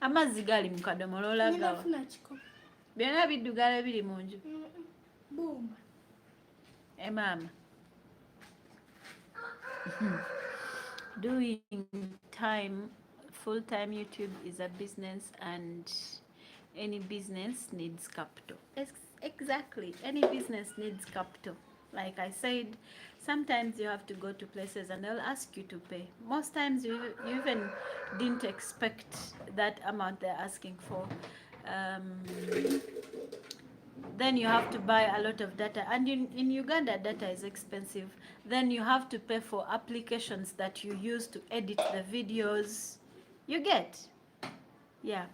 Amazzi gali mu kadomola olagawa? Byonna biddugala biri mu nju. Boom. Mama. Doing time, full-time YouTube is a business, and any business needs capital. Exactly. Any business needs capital. Like I said, sometimes you have to go to places and they'll ask you to pay. Most times you even didn't expect that amount they're asking for. Then you have to buy a lot of data, and in Uganda data is expensive. Then you have to pay for applications that you use to edit the videos. You get? Yeah.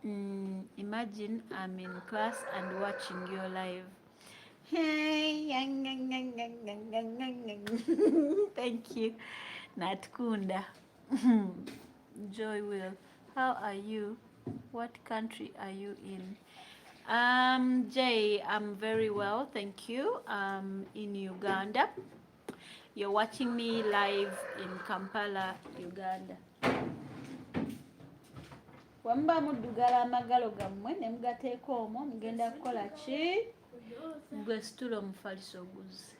Imagine I'm in class and watching your live. Hey, thank you, Natkunda. Joy Will, how are you? What country are you in? Jay, I'm very well, thank you. In Uganda. You're watching me live in Kampala, Uganda. Wamba muddugala amagalo gammwe ne mugateeka omwo mugenda kukola ki? Gwe situla omufaliso oguzze.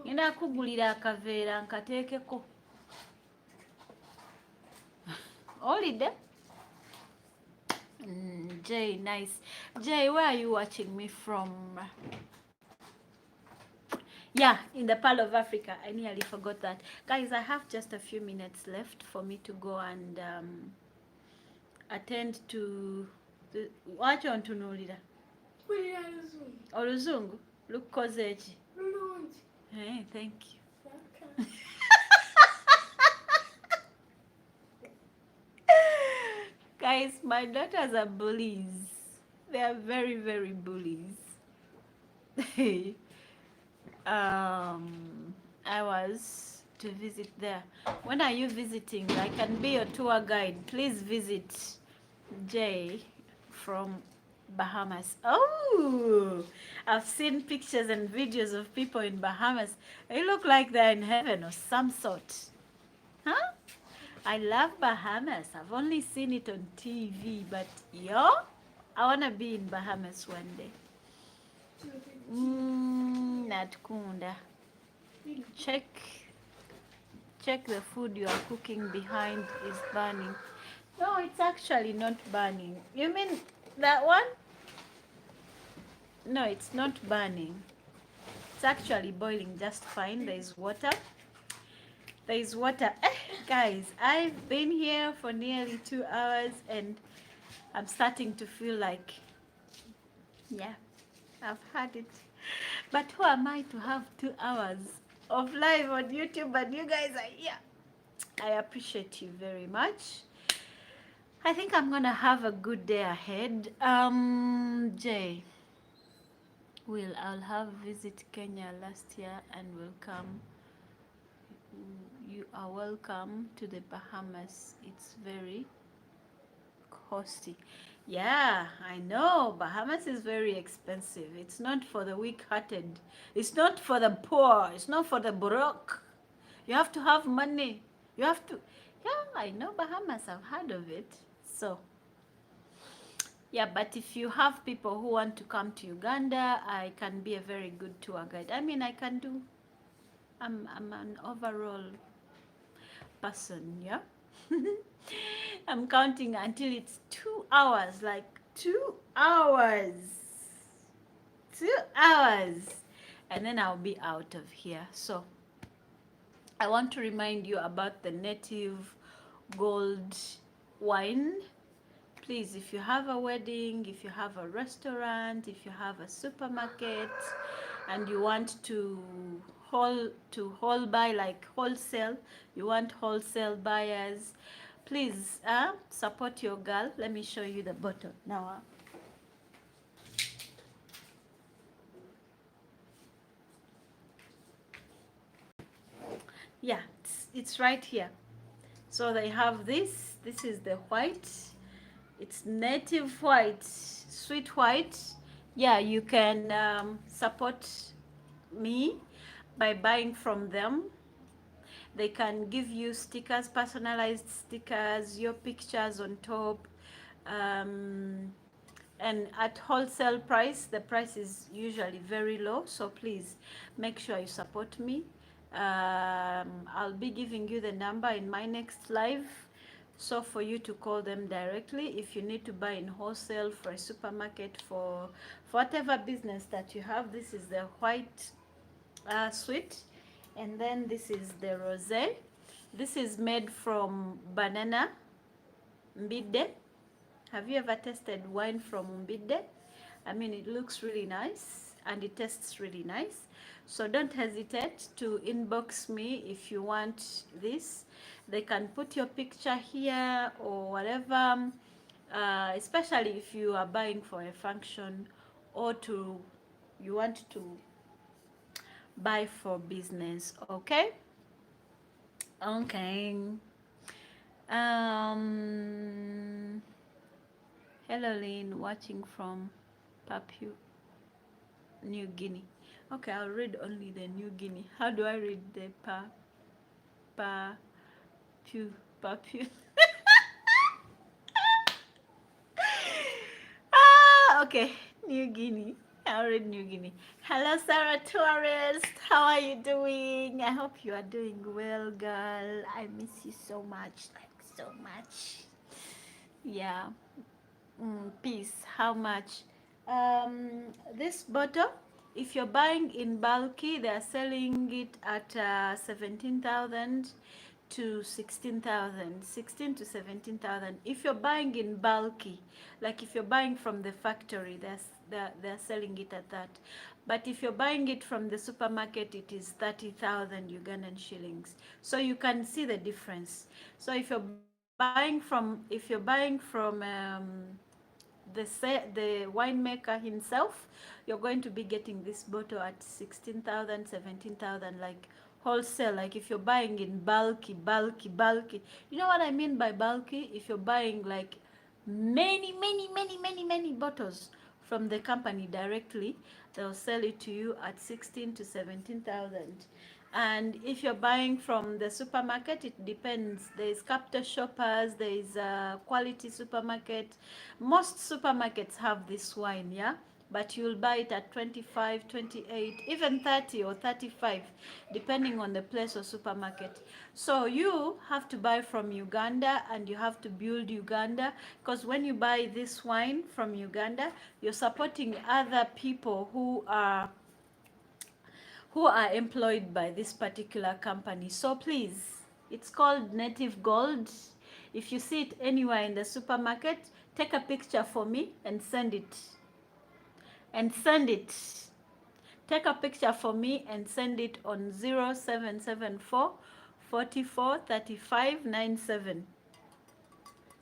Ngenda kugulira akaveera nkateekeko. Olidde? Jay, nice. Jay, where are you watching me from? Yeah, in the Pearl of Africa. I nearly forgot that. Guys, I have just a few minutes left for me to go and attend to the... Watch on to Nulida. Oluzungu? Lukoze ki? Hey, thank you. Okay. Guys, my daughters are bullies. They are very, very bullies. I was to visit there. When are you visiting? I can be your tour guide. Please visit Jay from Bahamas. Oh, I've seen pictures and videos of people in Bahamas. They look like they're in heaven or some sort. Huh? I love Bahamas. I've only seen it on TV, but yo, I want to be in Bahamas one day. Natkunda. Check the food you are cooking behind is burning. No, it's actually not burning. You mean that one? No, it's not burning. It's actually boiling just fine. There is water. There is water. Guys, I've been here for nearly 2 hours and I'm starting to feel like, yeah, I've had it. But who am I to have 2 hours of live on YouTube and you guys are here? I appreciate you very much. I think I'm gonna have a good day ahead. Jay, I'll have visit Kenya last year and will come. You are welcome to the Bahamas. It's very costly. Yeah, I know. Bahamas is very expensive. It's not for the weak-hearted. It's not for the poor. It's not for the broke. You have to have money. You have to... Yeah, I know Bahamas. I've heard of it. So, yeah, but if you have people who want to come to Uganda, I can be a very good tour guide. I mean, I can do... I'm an overall person, yeah? I'm counting until it's 2 hours, like 2 hours. 2 hours. And then I'll be out of here. So I want to remind you about the native gold wine. Please, if you have a wedding, if you have a restaurant, if you have a supermarket, and you want to buy like wholesale, you want wholesale buyers, please support your girl. Let me show you the bottle now. Yeah, it's right here. So they have this. This is the white. It's native white, sweet white. Yeah, you can support me by buying from them. They can give you stickers, personalized stickers, your pictures on top, and at wholesale price. The price is usually very low, so please make sure you support me. I'll be giving you the number in my next live, so for you to call them directly if you need to buy in wholesale for a supermarket, for whatever business that you have. This is the white sweet, and then this is the rosé. This is made from banana mbide. Have you ever tasted wine from mbide? I mean, it looks really nice and it tastes really nice. So don't hesitate to inbox me if you want this. They can put your picture here or whatever, especially if you are buying for a function or you want to buy for business. Okay, Okay. Um, Hello, Lynn, watching from Papua New Guinea. Okay, I'll read only the New Guinea. How do I read the pa pu Papua? Okay, New Guinea. I'll read New Guinea. Hello, Sarah Tourist. How are you doing? I hope you are doing well, girl. I miss you so much, like so much. Yeah. Peace. How much? This bottle, if you're buying in bulky, they're selling it at 17,000 to 16,000, 16 to 17,000. If you're buying in bulky, like if you're buying from the factory, they're selling it at that. But if you're buying it from the supermarket, it is 30,000 Ugandan shillings. So you can see the difference. So if you're buying from the winemaker himself, you're going to be getting this bottle at 16,000, 17,000, like wholesale. Like if you're buying in bulky, you know what I mean by bulky? If you're buying like many bottles from the company directly, they'll sell it to you at 16 to 17,000. And if you're buying from the supermarket, it depends. There's Capital Shoppers, there's Quality Supermarket. Most supermarkets have this wine, yeah? But you'll buy it at 25, 28, even 30 or 35, depending on the place or supermarket. So you have to buy from Uganda and you have to build Uganda, because when you buy this wine from Uganda, you're supporting other people who are employed by this particular company. So please, it's called Native Gold. If you see it anywhere in the supermarket, take a picture for me and send it. And send it. Take a picture for me and send it on 0774 44 35 97.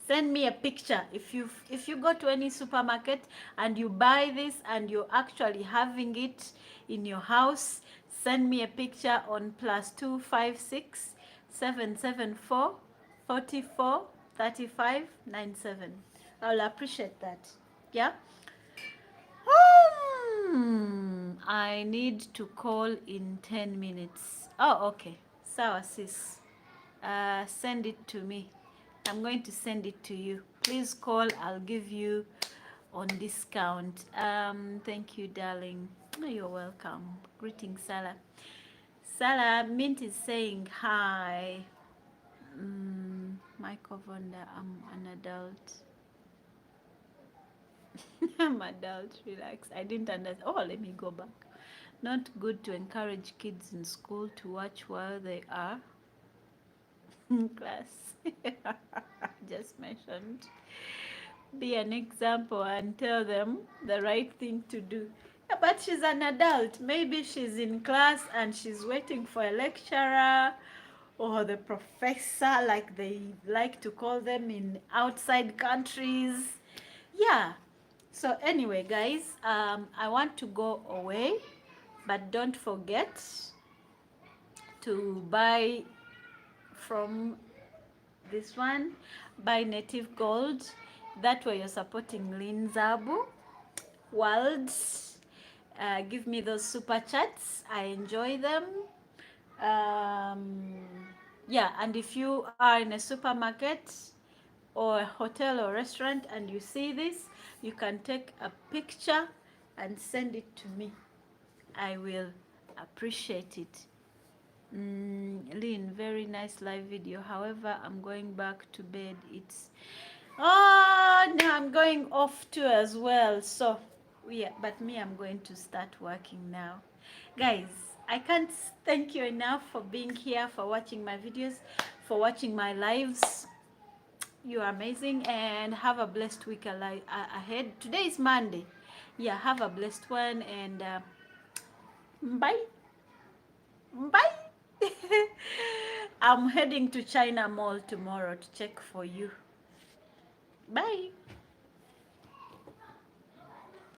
Send me a picture. If you go to any supermarket and you buy this and you're actually having it in your house, send me a picture on +256 774 44 35 97. I'll appreciate that. Yeah. I need to call in 10 minutes. Oh, okay. Sawa sis. Send it to me. I'm going to send it to you. Please call. I'll give you on discount. Thank you, darling. Oh, you're welcome. Greetings, Salah. Salah, Mint is saying hi. Michael Vonda, I'm an adult. I'm adult, relax. I didn't understand. Oh, let me go back. Not good to encourage kids in school to watch while they are in class. Just mentioned. Be an example and tell them the right thing to do. Yeah, but she's an adult. Maybe she's in class and she's waiting for a lecturer or the professor, like they like to call them in outside countries. Yeah. So anyway, guys, I want to go away, but don't forget to buy from this one, buy Native Gold. That way you're supporting Lynn Zabu World. Give me those super chats. I enjoy them. Um, yeah, and if you are in a supermarket or a hotel or restaurant and you see this, you can take a picture and send it to me. I will appreciate it. Lynn, very nice live video. However, I'm going back to bed. It's now I'm going off too as well. So yeah, but me, I'm going to start working now. Guys, I can't thank you enough for being here, for watching my videos, for watching my lives. You are amazing, and have a blessed week ahead. Today is Monday. Yeah, have a blessed one, and bye. Bye. I'm heading to China Mall tomorrow to check for you. Bye.